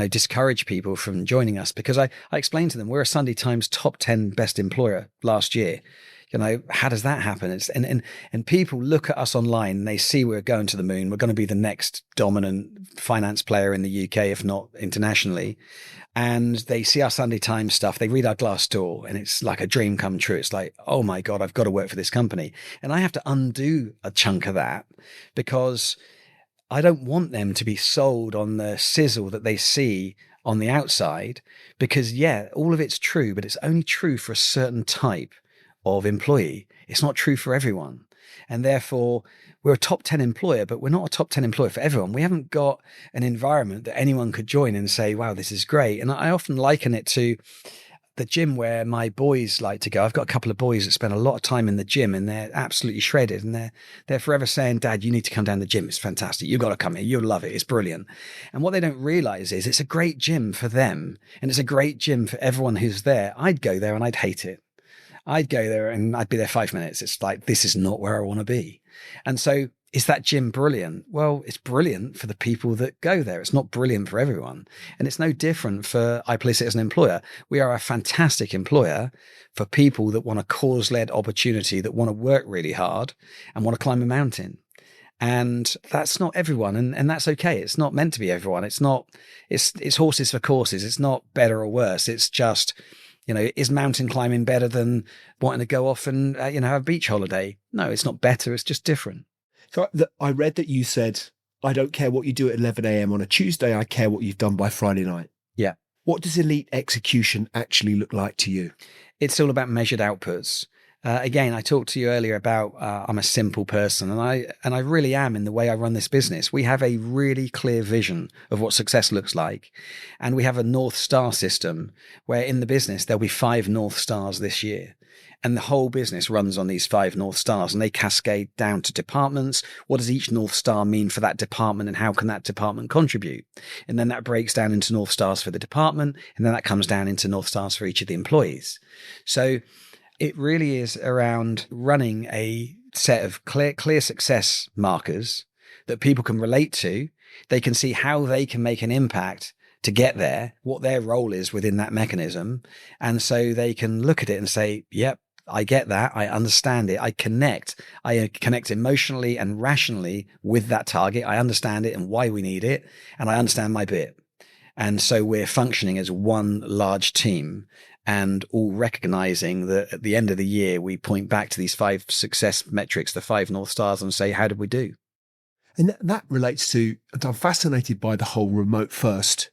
discourage people from joining us, because I explain to them, we're a Sunday Times top 10 best employer last year. How does that happen? And people look at us online and they see we're going to the moon. We're going to be the next dominant finance player in the UK, if not internationally. And they see our Sunday Times stuff. They read our Glassdoor and it's like a dream come true. It's like, oh my God, I've got to work for this company. And I have to undo a chunk of that because I don't want them to be sold on the sizzle that they see on the outside, because all of it's true, but it's only true for a certain type of employee. It's not true for everyone. And therefore we're a top 10 employer, but we're not a top 10 employer for everyone. We haven't got an environment that anyone could join and say, wow, this is great. And I often liken it to the gym where my boys like to go. I've got a couple of boys that spend a lot of time in the gym and they're absolutely shredded, and they're forever saying, Dad, you need to come down the gym. It's fantastic. You've got to come here. You'll love it. It's brilliant. And what they don't realize is it's a great gym for them, and it's a great gym for everyone who's there. I'd go there and I'd hate it. I'd go there and I'd be there 5 minutes. It's like, this is not where I want to be. And so is that gym brilliant? Well, it's brilliant for the people that go there. It's not brilliant for everyone. And it's no different for iplicit as an employer. We are a fantastic employer for people that want a cause-led opportunity, that want to work really hard and want to climb a mountain. And that's not everyone. And that's okay. It's not meant to be everyone. It's horses for courses. It's not better or worse. It's just, is mountain climbing better than wanting to go off and, have a beach holiday? No, it's not better. It's just different. So I read that you said, I don't care what you do at 11 a.m. on a Tuesday. I care what you've done by Friday night. Yeah. What does elite execution actually look like to you? It's all about measured outputs. Again, I talked to you earlier about I'm a simple person, and I really am in the way I run this business. We have a really clear vision of what success looks like, and we have a North Star system where in the business there'll be 5 North Stars this year. And the whole business runs on these 5 North Stars, and they cascade down to departments. What does each North Star mean for that department, and how can that department contribute? And then that breaks down into North Stars for the department, and then that comes down into North Stars for each of the employees. So it really is around running a set of clear success markers that people can relate to. They can see how they can make an impact to get there, what their role is within that mechanism. And so they can look at it and say, yep, I get that. I understand it. I connect emotionally and rationally with that target. I understand it and why we need it. And I understand my bit. And so we're functioning as one large team and all recognizing that at the end of the year, we point back to these 5 success metrics, the 5 North Stars, and say, how did we do? And that relates to, I'm fascinated by the whole remote first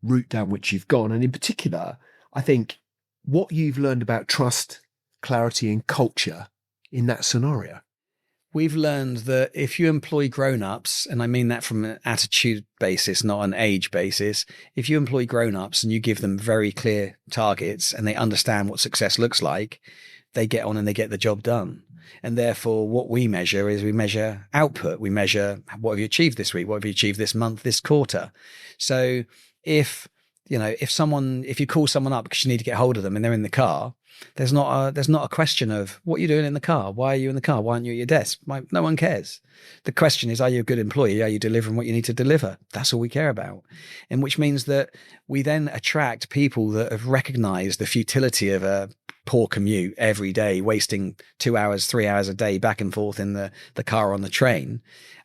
route down which you've gone. And in particular, I think what you've learned about trust, clarity and culture in that scenario. We've learned that if you employ grown-ups, and I mean that from an attitude basis, not an age basis, if you employ grown-ups and you give them very clear targets and they understand what success looks like, they get on and they get the job done. And therefore, what we measure is we measure output. We measure what have you achieved this week? What have you achieved this month, this quarter? So if you call someone up because you need to get hold of them and they're in the car, there's not a question of what you're doing in the car. Why are you in the car? Why aren't you at your desk? No one cares. The question is, are you a good employee? Are you delivering what you need to deliver? That's all we care about. And which means that we then attract people that have recognized the futility of a poor commute every day, wasting 2 hours, 3 hours a day back and forth in the car or on the train,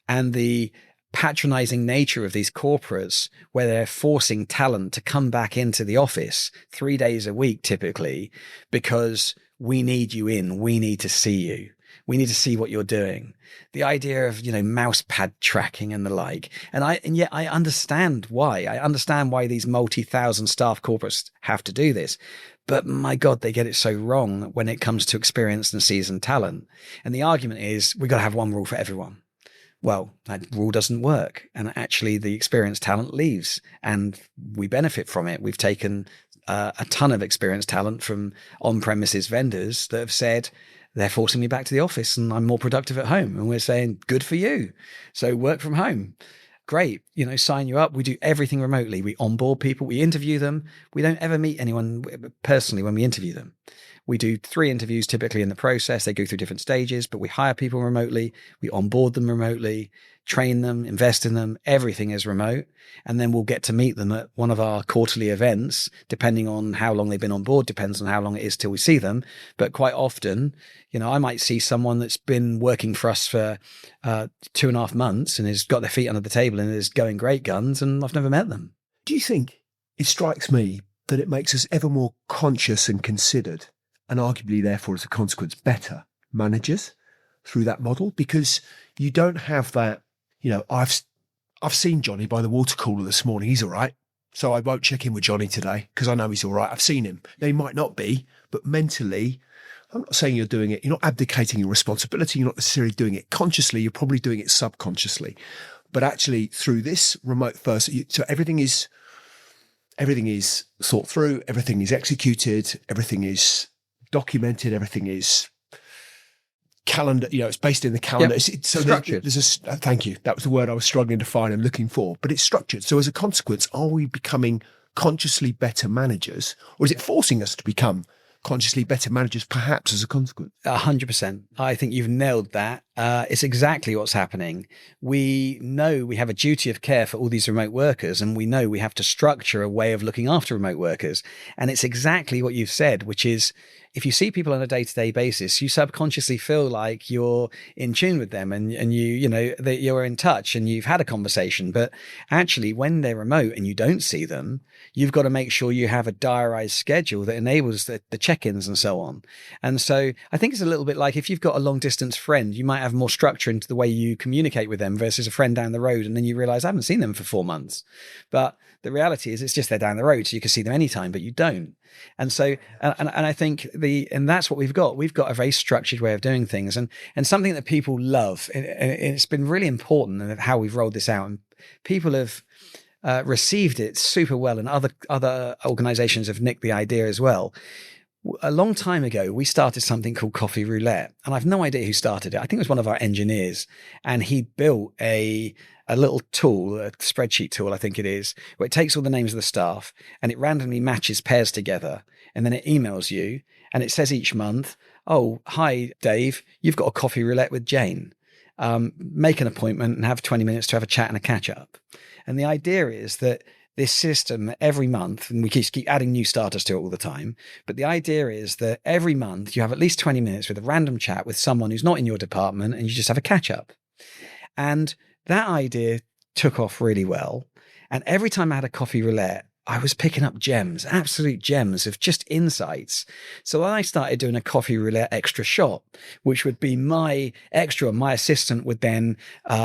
and the patronizing nature of these corporates where they're forcing talent to come back into the office 3 days a week, typically, because we need you in, we need to see you. We need to see what you're doing. The idea of, mouse pad tracking and the like. And yet I understand why. I understand why these multi-thousand staff corporates have to do this. But my God, they get it so wrong when it comes to experienced and seasoned talent. And the argument is we've got to have one rule for everyone. Well, that rule doesn't work. And actually the experienced talent leaves and we benefit from it. We've taken a ton of experienced talent from on-premises vendors that have said, they're forcing me back to the office and I'm more productive at home. And we're saying, good for you. So work from home. Great. Sign you up. We do everything remotely. We onboard people. We interview them. We don't ever meet anyone personally when we interview them. We do 3 interviews typically in the process. They go through different stages, but we hire people remotely. We onboard them remotely, train them, invest in them. Everything is remote. And then we'll get to meet them at one of our quarterly events, depending on how long they've been on board, depends on how long it is till we see them. But quite often, I might see someone that's been working for us for 2.5 months and has got their feet under the table and is going great guns, and I've never met them. Do you think, it strikes me that it makes us ever more conscious and considered, and arguably therefore as a consequence better managers through that model? Because you don't have that, I've seen Johnny by the water cooler this morning. He's all right. So I won't check in with Johnny today because I know he's all right. I've seen him. Now, he might not be, but mentally, I'm not saying you're doing it. You're not abdicating your responsibility. You're not necessarily doing it consciously. You're probably doing it subconsciously. But actually through this remote first, so everything is thought through, everything is executed, everything is documented, everything is calendar, it's based in the calendar. Yep. So structured. Thank you. That was the word I was struggling to find and looking for, but it's structured. So as a consequence, are we becoming consciously better managers, or is it forcing us to become consciously better managers perhaps as a consequence? 100%. I think you've nailed that. It's exactly what's happening. We know we have a duty of care for all these remote workers, and we know we have to structure a way of looking after remote workers. And it's exactly what you've said, which is if you see people on a day-to-day basis, you subconsciously feel like you're in tune with them and that you're in touch and you've had a conversation. But actually, when they're remote and you don't see them, you've got to make sure you have a diarized schedule that enables the check-ins and so on. And so I think it's a little bit like if you've got a long-distance friend, you might have more structure into the way you communicate with them versus a friend down the road. And then you realize I haven't seen them for 4 months. But the reality is it's just they're down the road, so you can see them anytime, but you don't. And so, and I think and that's what we've got. We've got a very structured way of doing things, and something that people love. And it's been really important in how we've rolled this out, and people have received it super well, and other organizations have nicked the idea as well. A long time ago, we started something called Coffee Roulette, and I've no idea who started it. I think it was one of our engineers, and he built a little tool, a spreadsheet tool, I think it is, where it takes all the names of the staff and it randomly matches pairs together, and then it emails you and it says each month, oh, hi, Dave, you've got a coffee roulette with Jane. Make an appointment and have 20 minutes to have a chat and a catch up. And the idea is that this system every month, and we keep adding new starters to it all the time, but the idea is that every month you have at least 20 minutes with a random chat with someone who's not in your department, and you just have a catch up. And that idea took off really well. And every time I had a coffee roulette, I was picking up gems, absolute gems of just insights. So then I started doing a coffee roulette extra shot, which would be my extra. My assistant would then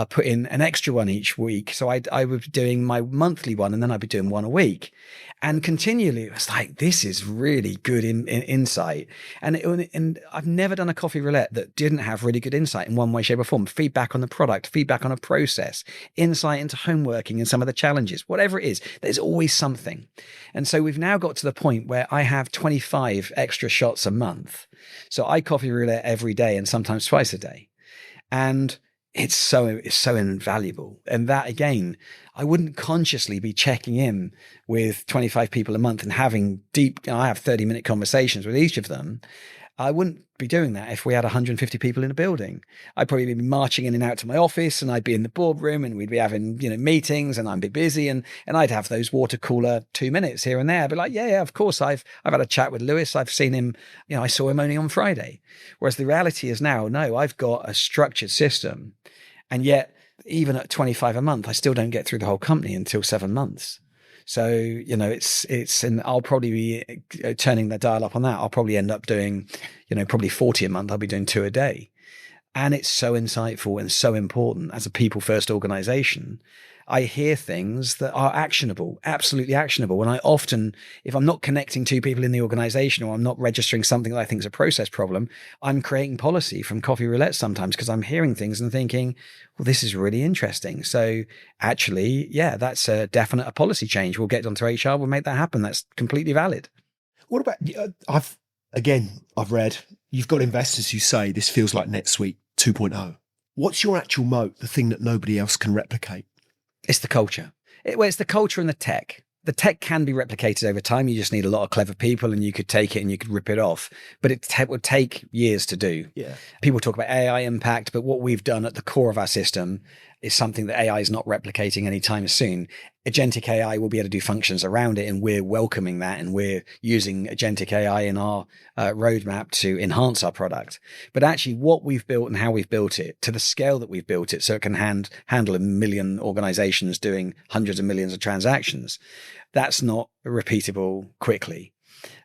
put in an extra one each week. So I would be doing my monthly one, and then I'd be doing one a week. And continually, it was like, this is really good insight. And I've never done a coffee roulette that didn't have really good insight in one way, shape or form. Feedback on the product, feedback on a process, insight into homeworking and some of the challenges, whatever it is, there's always something. And so we've now got to the point where I have 25 extra shots a month. So I coffee roulette every day and sometimes twice a day. And it's so invaluable. And that, again, I wouldn't consciously be checking in with 25 people a month and having I have 30-minute conversations with each of them. I wouldn't be doing that if we had 150 people in a building. I'd probably be marching in and out to my office, and I'd be in the boardroom, and we'd be having, meetings, and I'd be busy, and I'd have those water cooler 2 minutes here and there. I'd be like, yeah, of course. I've had a chat with Lewis. I've seen him, I saw him only on Friday. Whereas the reality is now, no, I've got a structured system. And yet, even at 25 a month, I still don't get through the whole company until 7 months. So, and I'll probably be turning the dial up on that. I'll probably end up doing, probably 40 a month. I'll be doing 2 a day. And it's so insightful and so important as a people first organization. I hear things that are actionable, absolutely actionable. And I often, if I'm not connecting 2 people in the organization, or I'm not registering something that I think is a process problem, I'm creating policy from coffee roulette sometimes, because I'm hearing things and thinking, well, this is really interesting. So actually, yeah, that's a definite policy change. We'll get onto HR. We'll make that happen. That's completely valid. What about, I've read, you've got investors who say this feels like NetSuite 2.0. What's your actual moat, the thing that nobody else can replicate? It's the culture. It's the culture and the tech. The tech can be replicated over time. You just need a lot of clever people, and you could take it and you could rip it off. But it would take years to do. Yeah. People talk about AI impact, but what we've done at the core of our system is something that AI is not replicating anytime soon. Agentic AI will be able to do functions around it, and we're welcoming that, and we're using agentic AI in our roadmap to enhance our product. But actually what we've built and how we've built it to the scale that we've built it, so it can handle 1 million organizations doing hundreds of millions of transactions, that's not repeatable quickly.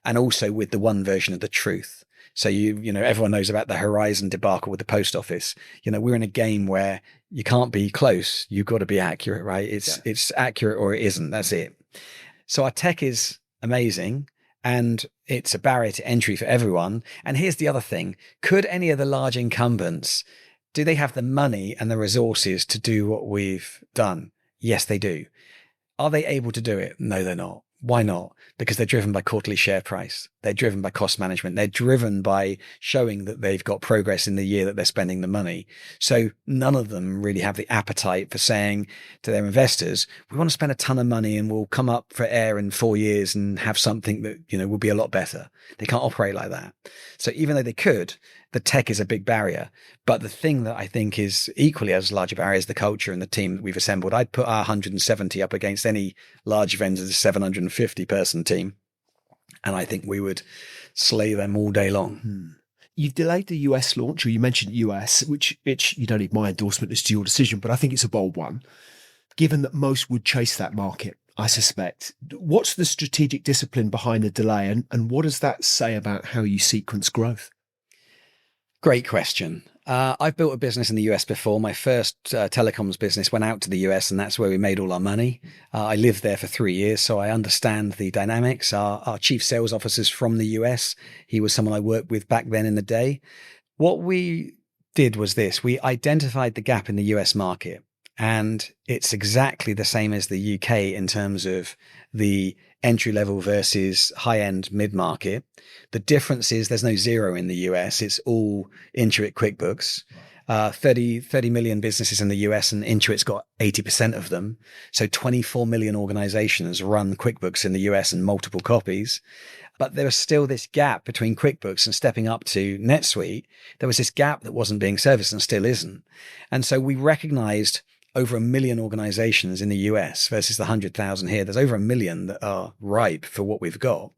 And also with the one version of the truth. So everyone knows about the Horizon debacle with the post office. We're in a game where you can't be close. You've got to be accurate, right? It's accurate or it isn't. That's it. So our tech is amazing, and it's a barrier to entry for everyone. And here's the other thing. Could any of the large incumbents, do they have the money and the resources to do what we've done? Yes, they do. Are they able to do it? No, they're not. Why not? Because they're driven by quarterly share price. They're driven by cost management. They're driven by showing that they've got progress in the year that they're spending the money. So none of them really have the appetite for saying to their investors, we want to spend a ton of money and we'll come up for air in 4 years and have something that, will be a lot better. They can't operate like that. So even though they could, the tech is a big barrier. But the thing that I think is equally as large a barrier is the culture and the team that we've assembled. I'd put our 170 up against any large vendor's 750 person team. And I think we would slay them all day long. You've delayed the US launch, or you mentioned US, which you don't need my endorsement as to your decision, but I think it's a bold one, given that most would chase that market, I suspect. What's the strategic discipline behind the delay, and what does that say about how you sequence growth? Great question. I've built a business in the US before. My first telecoms business went out to the US, and that's where we made all our money. I lived there for 3 years, so I understand the dynamics. Our chief sales officer's from the US. He was someone I worked with back then in the day. What we did was this. We identified the gap in the US market, and it's exactly the same as the UK in terms of the entry level versus high end mid market. The difference is there's no zero in the US. It's all Intuit QuickBooks. 30 million businesses in the US, and Intuit's got 80% of them. So 24 million organizations run QuickBooks in the US and multiple copies. But there was still this gap between QuickBooks and stepping up to NetSuite. There was this gap that wasn't being serviced and still isn't. And so we recognized over 1 million organizations in the US versus the 100,000 here. There's over 1 million that are ripe for what we've got.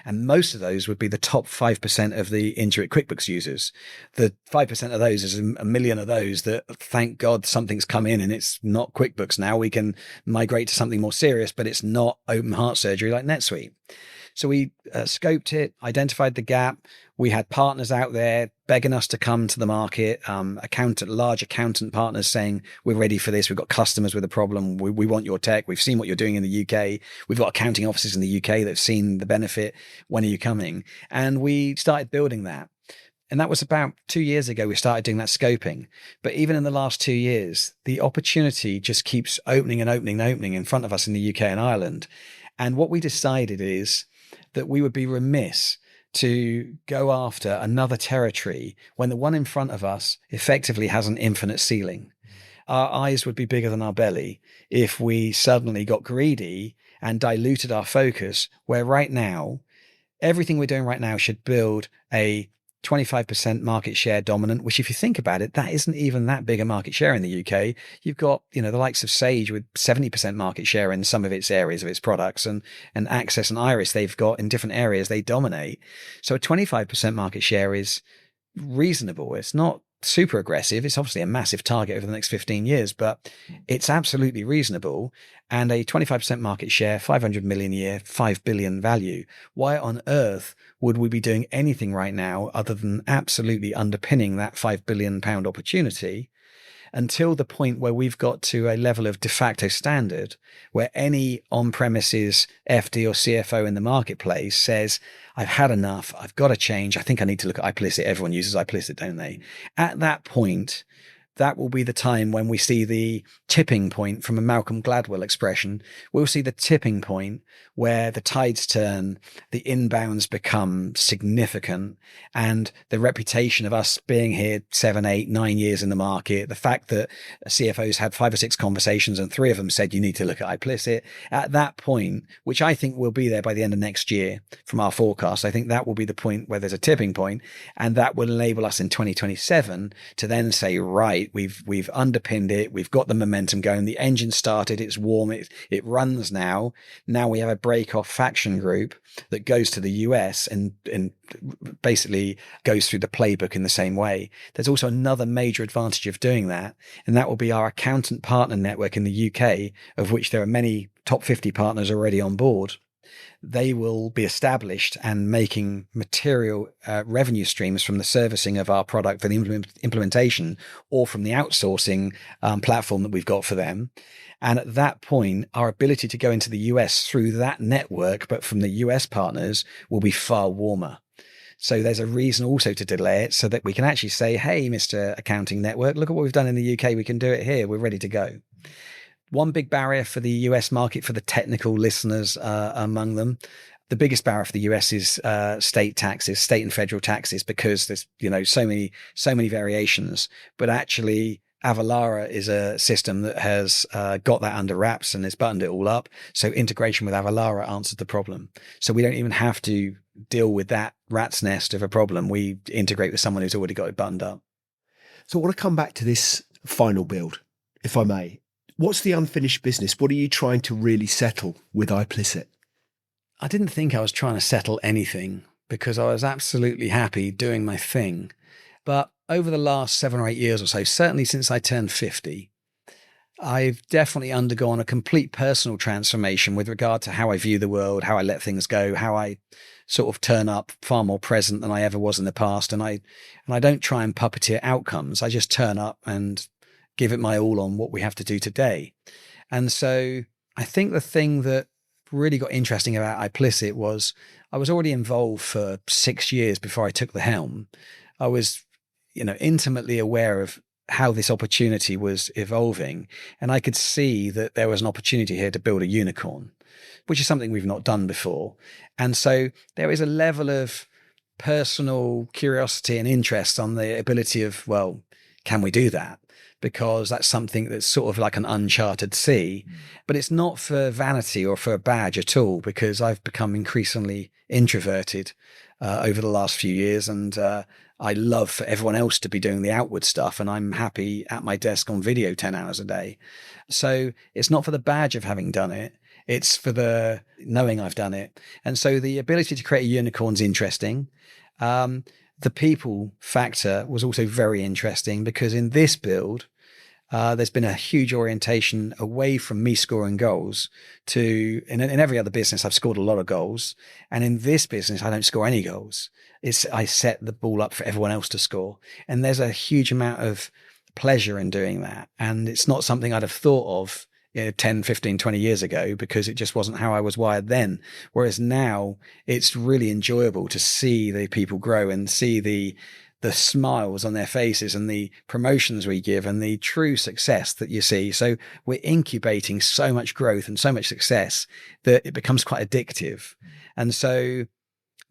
And most of those would be the top 5% of the Intuit QuickBooks users. The 5% of those is 1 million of those that, thank God, something's come in and it's not QuickBooks now. We can migrate to something more serious, but it's not open heart surgery like NetSuite. So we scoped it, identified the gap. We had partners out there begging us to come to the market, large accountant partners saying, we're ready for this. We've got customers with a problem. We want your tech. We've seen what you're doing in the UK. We've got accounting offices in the UK that have seen the benefit. When are you coming? And we started building that. And that was about 2 years ago, we started doing that scoping. But even in the last 2 years, the opportunity just keeps opening and opening and opening in front of us in the UK and Ireland. And what we decided is that we would be remiss to go after another territory when the one in front of us effectively has an infinite ceiling. Our eyes would be bigger than our belly if we suddenly got greedy and diluted our focus, where right now, everything we're doing right now should build a 25% market share dominant, which if you think about it, that isn't even that big a market share in the UK. You've got, the likes of Sage with 70% market share in some of its areas of its products, and Access and Iris, they've got in different areas, they dominate. So a 25% market share is reasonable. It's not super aggressive. It's obviously a massive target over the next 15 years, but it's absolutely reasonable. And a 25% market share, 500 million a year, 5 billion value. Why on earth would we be doing anything right now other than absolutely underpinning that £5 billion opportunity until the point where we've got to a level of de facto standard where any on-premises FD or CFO in the marketplace says, I've had enough, I've got to change, I think I need to look at iplicit. Everyone uses iplicit, don't they? At that point, that will be the time when we see the tipping point, from a Malcolm Gladwell expression. We'll see the tipping point where the tides turn, the inbounds become significant, and the reputation of us being here 7, 8, 9 years in the market, the fact that CFOs had 5 or 6 conversations and 3 of them said, you need to look at iplicit. At that point, which I think will be there by the end of next year from our forecast, I think that will be the point where there's a tipping point, and that will enable us in 2027 to then say, right, we've underpinned it. We've got the momentum going. The engine started. It's warm. It runs now. Now we have a break-off faction group that goes to the US and basically goes through the playbook in the same way. There's also another major advantage of doing that, and that will be our accountant partner network in the UK, of which there are many top 50 partners already on board. They will be established and making material revenue streams from the servicing of our product for the implementation, or from the outsourcing platform that we've got for them. And at that point, our ability to go into the US through that network, but from the US partners, will be far warmer. So there's a reason also to delay it, so that we can actually say, hey, Mr. Accounting Network, look at what we've done in the UK. We can do it here. We're ready to go. One big barrier for the US market, for the technical listeners among them, the biggest barrier for the US is state taxes, state and federal taxes, because there's so many variations. But actually, Avalara is a system that has got that under wraps and has buttoned it all up. So integration with Avalara answered the problem. So we don't even have to deal with that rat's nest of a problem. We integrate with someone who's already got it buttoned up. So I want to come back to this final build, if I may. What's the unfinished business? What are you trying to really settle with iplicit? I didn't think I was trying to settle anything, because I was absolutely happy doing my thing. But over the last 7 or 8 years or so, certainly since I turned 50, I've definitely undergone a complete personal transformation with regard to how I view the world, how I let things go, how I sort of turn up far more present than I ever was in the past. And I don't try and puppeteer outcomes. I just turn up and give it my all on what we have to do today. And so I think the thing that really got interesting about iplicit was I was already involved for 6 years before I took the helm. I was, intimately aware of how this opportunity was evolving, and I could see that there was an opportunity here to build a unicorn, which is something we've not done before. And so there is a level of personal curiosity and interest on the ability of, well, can we do that? because that's something that's sort of like an uncharted sea. But it's not for vanity or for a badge at all, because I've become increasingly introverted over the last few years, and I love for everyone else to be doing the outward stuff, and I'm happy at my desk on video 10 hours a day. So it's not for the badge of having done it. It's for the knowing I've done it. And so the ability to create a unicorn is interesting. The people factor was also very interesting, because in this build, there's been a huge orientation away from me scoring goals to, in every other business, I've scored a lot of goals. And in this business, I don't score any goals. I set the ball up for everyone else to score. And there's a huge amount of pleasure in doing that. And it's not something I'd have thought of 10, 15, 20 years ago, because it just wasn't how I was wired then. Whereas now it's really enjoyable to see the people grow and see the smiles on their faces and the promotions we give and the true success that you see. So we're incubating so much growth and so much success that it becomes quite addictive. And so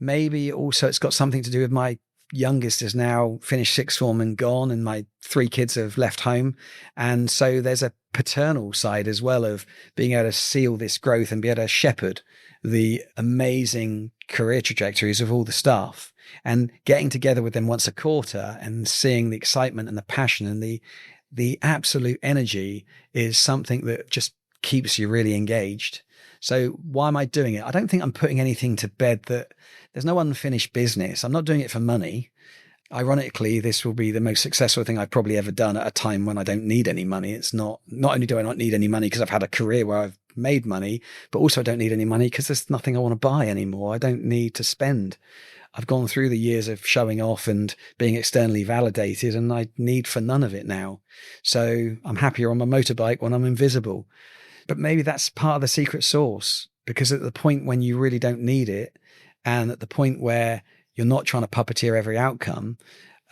maybe also it's got something to do with my youngest is now finished sixth form and gone, and my 3 kids have left home. And so there's a paternal side as well of being able to see all this growth and be able to shepherd the amazing career trajectories of all the staff, and getting together with them once a quarter and seeing the excitement and the passion and the absolute energy is something that just keeps you really engaged. So why am I doing it? I don't think I'm putting anything to bed. That there's no unfinished business. I'm not doing it for money. Ironically, this will be the most successful thing I've probably ever done at a time when I don't need any money. It's not only do I not need any money because I've had a career where I've made money, but also I don't need any money because there's nothing I want to buy anymore. I don't need to spend. I've gone through the years of showing off and being externally validated, and I need for none of it now. So I'm happier on my motorbike when I'm invisible. But maybe that's part of the secret sauce, because at the point when you really don't need it, and at the point where you're not trying to puppeteer every outcome,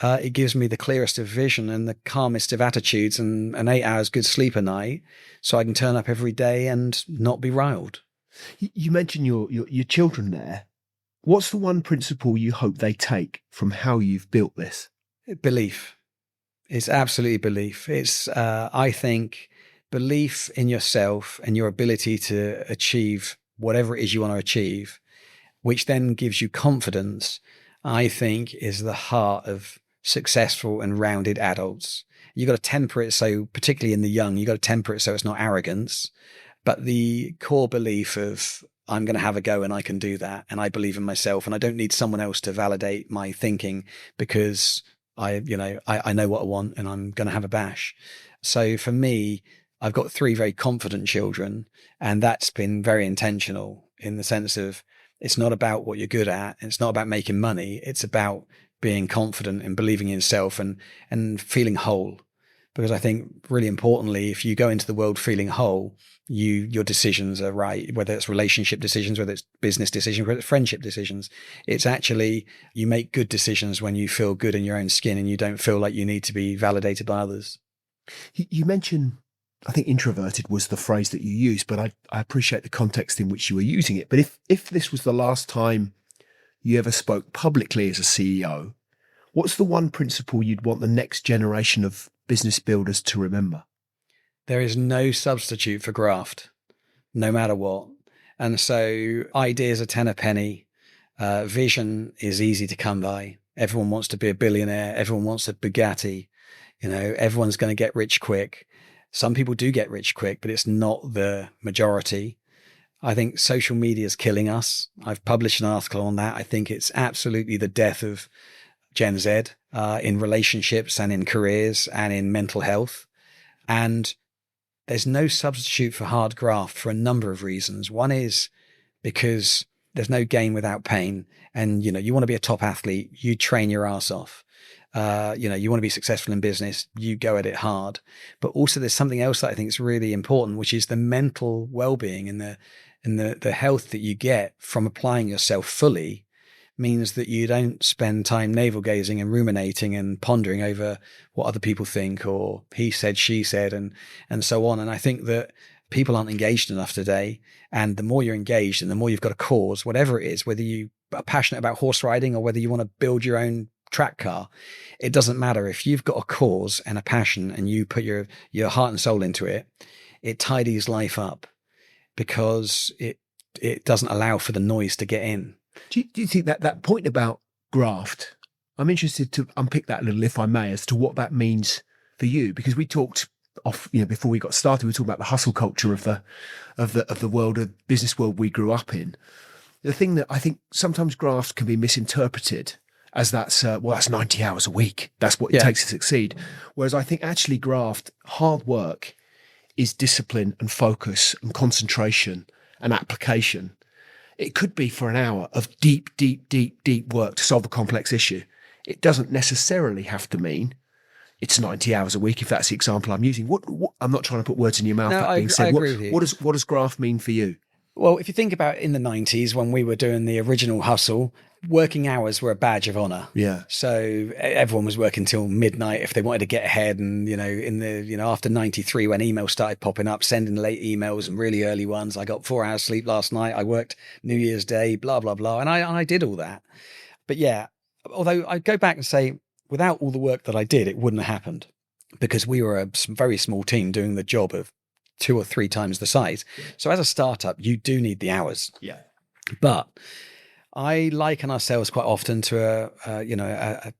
it gives me the clearest of vision and the calmest of attitudes and an 8 hours good sleep a night, so I can turn up every day and not be riled. You mentioned your children there. What's the one principle you hope they take from how you've built this? Belief. It's absolutely belief. It's, I think, belief in yourself and your ability to achieve whatever it is you want to achieve, which then gives you confidence, I think is the heart of successful and rounded adults. You've got to temper it. So particularly in the young, you've got to temper it so it's not arrogance, but the core belief of I'm going to have a go and I can do that. And I believe in myself, and I don't need someone else to validate my thinking, because I know what I want and I'm going to have a bash. So for me, I've got 3 very confident children, and that's been very intentional in the sense of it's not about what you're good at. It's not about making money. It's about being confident and believing in yourself and feeling whole. Because I think really importantly, if you go into the world feeling whole, your decisions are right, whether it's relationship decisions, whether it's business decisions, whether it's friendship decisions. It's actually, you make good decisions when you feel good in your own skin and you don't feel like you need to be validated by others. You mentioned, I think introverted was the phrase that you used, but I appreciate the context in which you were using it. But if this was the last time you ever spoke publicly as a CEO, what's the one principle you'd want the next generation of business builders to remember? There is no substitute for graft, no matter what. And so ideas are 10 a penny. Vision is easy to come by. Everyone wants to be a billionaire. Everyone wants a Bugatti. Everyone's going to get rich quick. Some people do get rich quick, but it's not the majority. I think social media is killing us. I've published an article on that. I think it's absolutely the death of Gen Z in relationships and in careers and in mental health. And there's no substitute for hard graft for a number of reasons. One is because there's no gain without pain. And, you want to be a top athlete, you train your ass off. You want to be successful in business, you go at it hard. But also there's something else that I think is really important, which is the mental well-being and the health that you get from applying yourself fully means that you don't spend time navel gazing and ruminating and pondering over what other people think or he said, she said, and so on. And I think that people aren't engaged enough today. And the more you're engaged and the more you've got a cause, whatever it is, whether you are passionate about horse riding or whether you want to build your own track car. It doesn't matter if you've got a cause and a passion and you put your heart and soul into it. It tidies life up because it doesn't allow for the noise to get in. Do you think that point about graft, I'm interested to unpick that a little, if I may, as to what that means for you, because we talked off, before we got started, we talked about the hustle culture of the world, of business world we grew up in. The thing that I think sometimes graft can be misinterpreted as that's 90 hours a week. That's what it takes to succeed. Whereas I think actually graft, hard work, is discipline and focus and concentration and application. It could be for an hour of deep, deep, deep, deep work to solve a complex issue. It doesn't necessarily have to mean it's 90 hours a week, if that's the example I'm using. What I'm not trying to put words in your mouth. No, that being said, I agree with you. What does graft mean for you? Well, if you think about in the 90s when we were doing the original hustle, working hours were a badge of honor. Yeah. So everyone was working till midnight if they wanted to get ahead. And, after 93, when emails started popping up, sending late emails and really early ones, I got 4 hours sleep last night. I worked New Year's Day, blah, blah, blah. And I did all that. But yeah, although I go back and say, without all the work that I did, it wouldn't have happened because we were a very small team doing the job of 2 or 3 times the size. So as a startup, you do need the hours. Yeah. But I liken ourselves quite often to an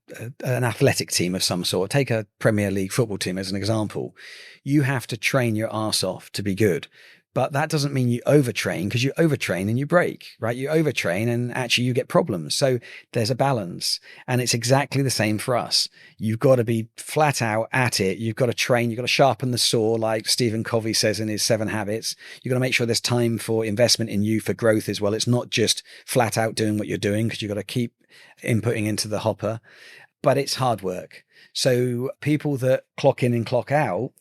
athletic team of some sort. Take a Premier League football team as an example. You have to train your arse off to be good. But that doesn't mean you overtrain, because you overtrain and you break, right? You overtrain and actually you get problems. So there's a balance, and it's exactly the same for us. You've got to be flat out at it. You've got to train. You've got to sharpen the saw, like Stephen Covey says in his 7 Habits. You've got to make sure there's time for investment in you for growth as well. It's not just flat out doing what you're doing, because you've got to keep inputting into the hopper, but it's hard work. So people that clock in and clock out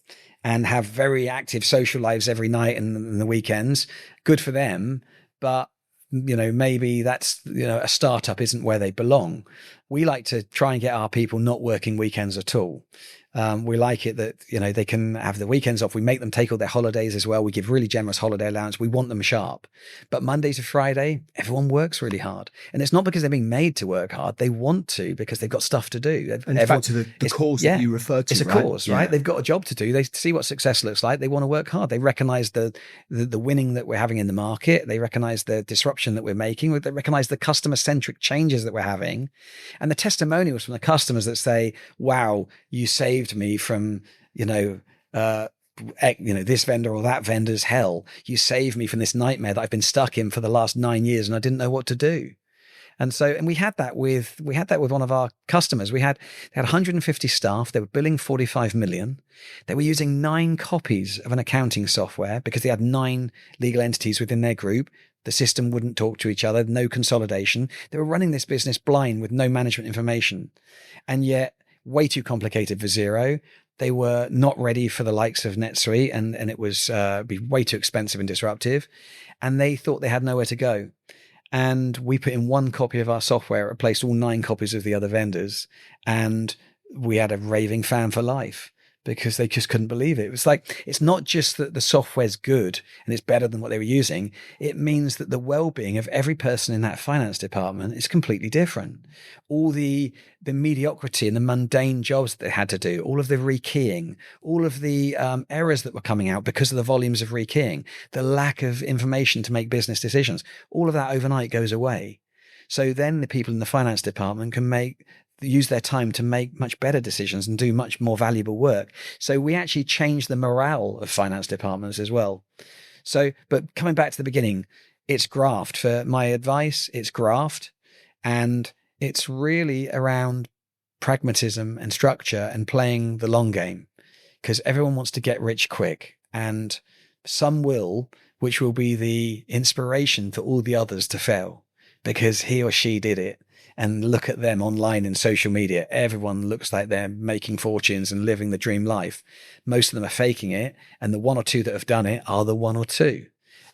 and have very active social lives every night and the weekends, good for them. But, maybe that's, a startup isn't where they belong. We like to try and get our people not working weekends at all. We like it that, they can have the weekends off. We make them take all their holidays as well. We give really generous holiday allowance. We want them sharp. But Monday to Friday, everyone works really hard. And it's not because they're being made to work hard. They want to because they've got stuff to do. And in fact, to the cause that you referred to, it's a cause, right? They've got a job to do. They see what success looks like. They want to work hard. They recognize the winning that we're having in the market. They recognize the disruption that we're making. They recognize the customer-centric changes that we're having. And the testimonials from the customers that say, wow, you saved me from, this vendor or that vendor's hell. You saved me from this nightmare that I've been stuck in for the last 9 years and I didn't know what to do. And we had that with one of our customers. They had 150 staff. They were billing 45 million. They were using 9 copies of an accounting software because they had 9 legal entities within their group. The system wouldn't talk to each other, no consolidation. They were running this business blind with no management information. And yet, way too complicated for Xero. They were not ready for the likes of NetSuite, and it was be way too expensive and disruptive. And they thought they had nowhere to go. And we put in 1 copy of our software, it replaced all 9 copies of the other vendors. And we had a raving fan for life because they just couldn't believe it. It was like, it's not just that the software's good and it's better than what they were using. It means that the well-being of every person in that finance department is completely different. All the mediocrity and the mundane jobs that they had to do, all of the rekeying, all of the errors that were coming out because of the volumes of rekeying, the lack of information to make business decisions, all of that overnight goes away. So then the people in the finance department can use their time to make much better decisions and do much more valuable work. So we actually change the morale of finance departments as well. So, but coming back to the beginning, it's graft. For my advice, it's graft. And it's really around pragmatism and structure and playing the long game, because everyone wants to get rich quick, and some will, which will be the inspiration for all the others to fail because he or she did it. And look at them online in social media. Everyone looks like they're making fortunes and living the dream life. Most of them are faking it. And the 1 or 2 that have done it are the 1 or 2.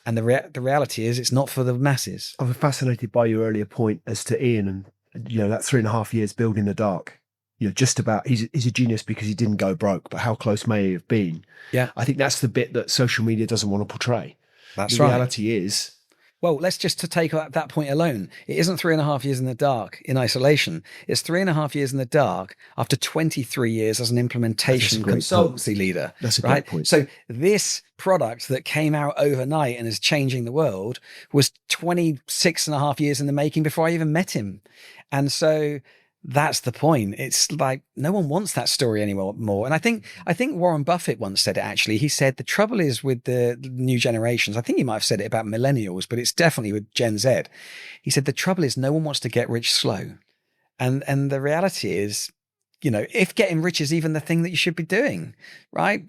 And the reality is it's not for the masses. I'm fascinated by your earlier point as to Ian and, that 3.5 years build in the dark. Just about, he's a genius because he didn't go broke, but how close may he have been? Yeah. I think that's the bit that social media doesn't want to portray. That's the right. reality is Well, let's just to take that point alone. It isn't 3.5 years in the dark in isolation. It's 3.5 years in the dark after 23 years as an implementation consultancy leader. That's a right? great point. So this product that came out overnight and is changing the world was 26.5 years in the making before I even met him. And so that's the point. It's like no one wants that story anymore. And I think Warren Buffett once said it, actually. He said the trouble is with the new generations. I think he might have said it about millennials, but it's definitely with Gen Z. He said the trouble is no one wants to get rich slow. And the reality is, if getting rich is even the thing that you should be doing, right?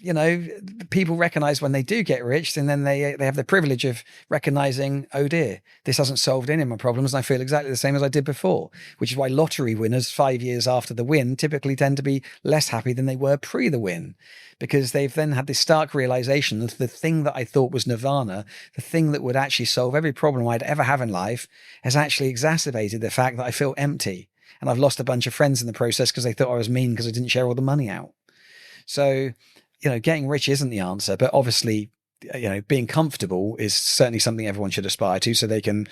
People recognize when they do get rich, and then they have the privilege of recognizing, oh dear, this hasn't solved any of my problems. And I feel exactly the same as I did before, which is why lottery winners 5 years after the win typically tend to be less happy than they were pre the win, because they've then had this stark realization that the thing that I thought was nirvana, the thing that would actually solve every problem I'd ever have in life, has actually exacerbated the fact that I feel empty. And I've lost a bunch of friends in the process because they thought I was mean because I didn't share all the money out. So, getting rich isn't the answer, but obviously, being comfortable is certainly something everyone should aspire to, so they can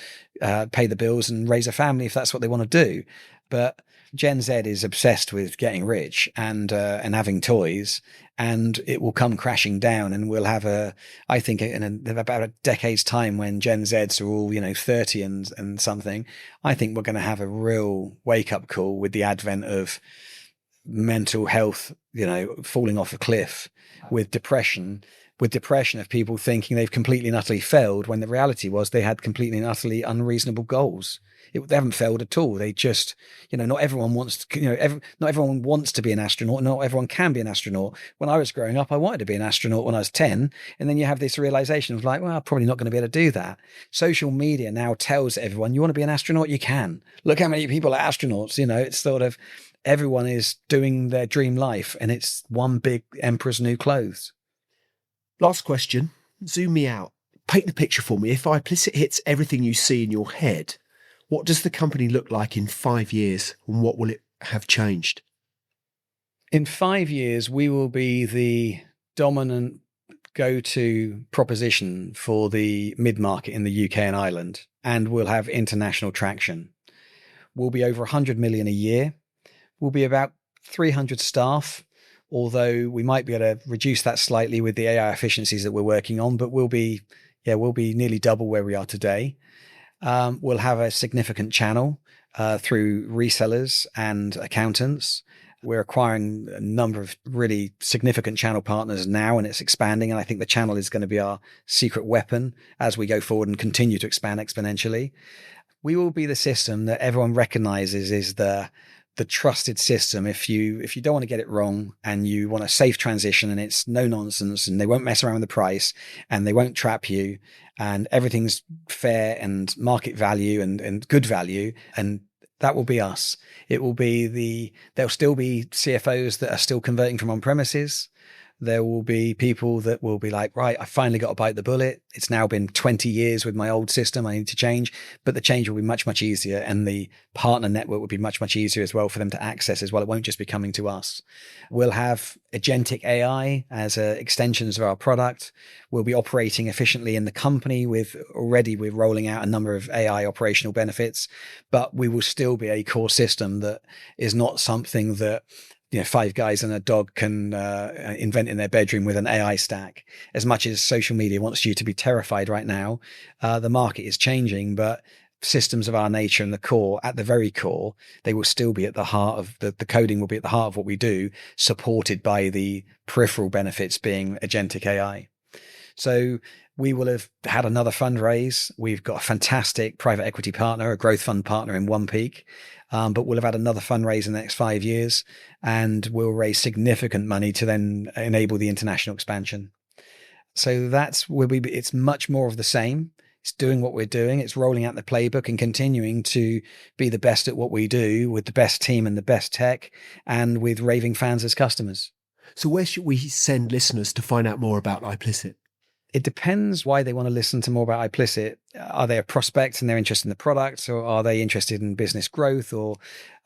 pay the bills and raise a family if that's what they want to do. But Gen Z is obsessed with getting rich and having toys, and it will come crashing down. And we'll have I think in about a decade's time, when Gen Zs are all 30 and something, I think we're going to have a real wake up call with the advent of mental health, falling off a cliff, with depression of people thinking they've completely and utterly failed, when the reality was they had completely and utterly unreasonable goals. They haven't failed at all. They just, not everyone wants to, not everyone wants to be an astronaut. Not everyone can be an astronaut. When I was growing up, I wanted to be an astronaut when I was 10. And then you have this realization of like, well, I'm probably not going to be able to do that. Social media now tells everyone, you want to be an astronaut? You can. Look how many people are astronauts. It's sort of, everyone is doing their dream life, and it's one big emperor's new clothes. Last question. Zoom me out. Paint the picture for me. If iplicit hits everything you see in your head, what does the company look like in 5 years, and what will it have changed? In 5 years, we will be the dominant go-to proposition for the mid-market in the UK and Ireland, and we'll have international traction. We'll be over 100 million a year. We'll be about 300 staff, although we might be able to reduce that slightly with the AI efficiencies that we're working on, but we'll be nearly double where we are today. We'll have a significant channel through resellers and accountants. We're acquiring a number of really significant channel partners now, and it's expanding. And I think the channel is going to be our secret weapon as we go forward and continue to expand exponentially. We will be the system that everyone recognizes is the trusted system. If you don't want to get it wrong, and you want a safe transition, and it's no nonsense, and they won't mess around with the price, and they won't trap you, and everything's fair and market value and good value, and that will be us. It will be there'll still be CFOs that are still converting from on-premises. There will be people that will be like, right, I finally got to bite the bullet. It's now been 20 years with my old system. I need to change, but the change will be much, much easier. And the partner network will be much, much easier as well for them to access as well. It won't just be coming to us. We'll have agentic AI as extensions of our product. We'll be operating efficiently in the company we're rolling out a number of AI operational benefits, but we will still be a core system that is not something that 5 guys and a dog can invent in their bedroom with an AI stack. As much as social media wants you to be terrified right now, the market is changing, but systems of our nature and at the very core, they will still be at the heart of the coding will be at the heart of what we do, supported by the peripheral benefits being agentic AI. So we will have had another fundraise. We've got a fantastic private equity partner, a growth fund partner in One Peak. But we'll have had another fundraise in the next 5 years, and we'll raise significant money to then enable the international expansion. So it's much more of the same. It's doing what we're doing. It's rolling out the playbook and continuing to be the best at what we do, with the best team and the best tech, and with raving fans as customers. So where should we send listeners to find out more about iplicit? It depends why they want to listen to more about iplicit. Are they a prospect and they're interested in the product, or are they interested in business growth? Or,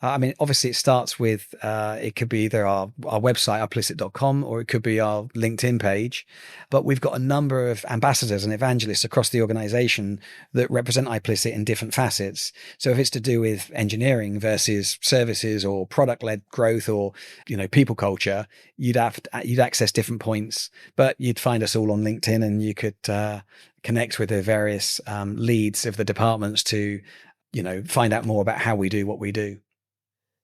obviously it starts with, it could be either our website, iplicit.com, or it could be our LinkedIn page. But we've got a number of ambassadors and evangelists across the organization that represent iplicit in different facets. So if it's to do with engineering versus services or product-led growth or, people culture, you'd access different points, but you'd find us all on LinkedIn, and you could, connect with the various leads of the departments to, find out more about how we do what we do.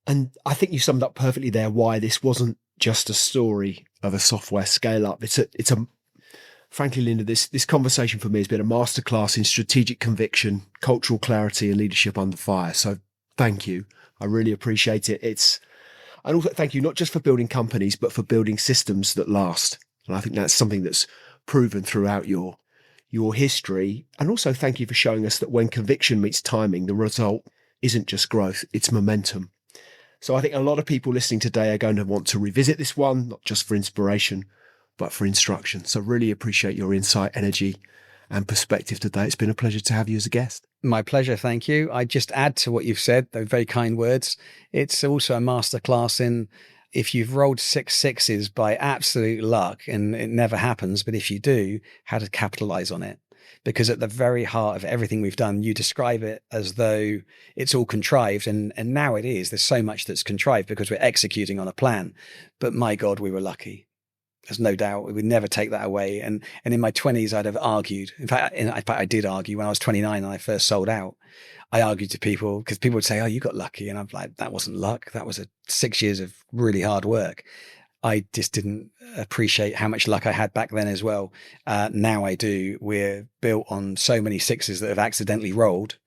And I think you summed up perfectly there why this wasn't just a story of a software scale up. Frankly, Linda, this conversation for me has been a masterclass in strategic conviction, cultural clarity, and leadership under fire. So thank you. I really appreciate it. And also thank you not just for building companies, but for building systems that last. And I think that's something that's proven throughout your history. And also thank you for showing us that when conviction meets timing, the result isn't just growth, it's momentum. So I think a lot of people listening today are going to want to revisit this one, not just for inspiration, but for instruction. So really appreciate your insight, energy, and perspective today. It's been a pleasure to have you as a guest. My pleasure. Thank you. I just add to what you've said, those very kind words. It's also a masterclass in, if you've rolled 6 sixes by absolute luck, and it never happens, but if you do, how to capitalize on it. Because at the very heart of everything we've done, you describe it as though it's all contrived. And now it is. There's so much that's contrived because we're executing on a plan. But my God, we were lucky. There's no doubt. We would never take that away. And in my 20s, I'd have argued. In fact, I did argue when I was 29 and I first sold out. I argued to people because people would say, "Oh, you got lucky." And I'm like, that wasn't luck. That was 6 years of really hard work. I just didn't appreciate how much luck I had back then as well. Now I do. We're built on so many sixes that have accidentally rolled.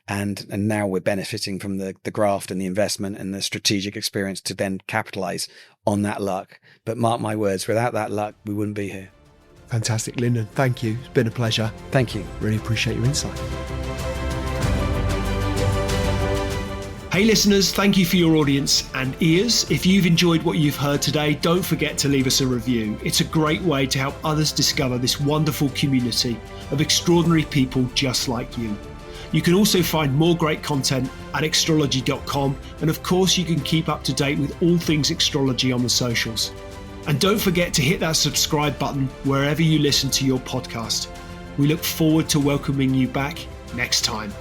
And now we're benefiting from the graft and the investment and the strategic experience to then capitalize on that luck. But mark my words, without that luck, we wouldn't be here. Fantastic, Lyndon. Thank you. It's been a pleasure. Thank you. Really appreciate your insight. Hey listeners, thank you for your audience and ears. If you've enjoyed what you've heard today, don't forget to leave us a review. It's a great way to help others discover this wonderful community of extraordinary people just like you. You can also find more great content at extrology.com, and of course you can keep up to date with all things Extrology on the socials. And don't forget to hit that subscribe button wherever you listen to your podcast. We look forward to welcoming you back next time.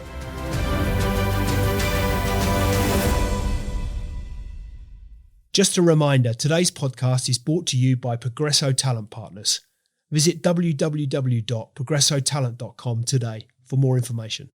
Just a reminder, today's podcast is brought to you by Progresso Talent Partners. Visit www.progressotalent.com today for more information.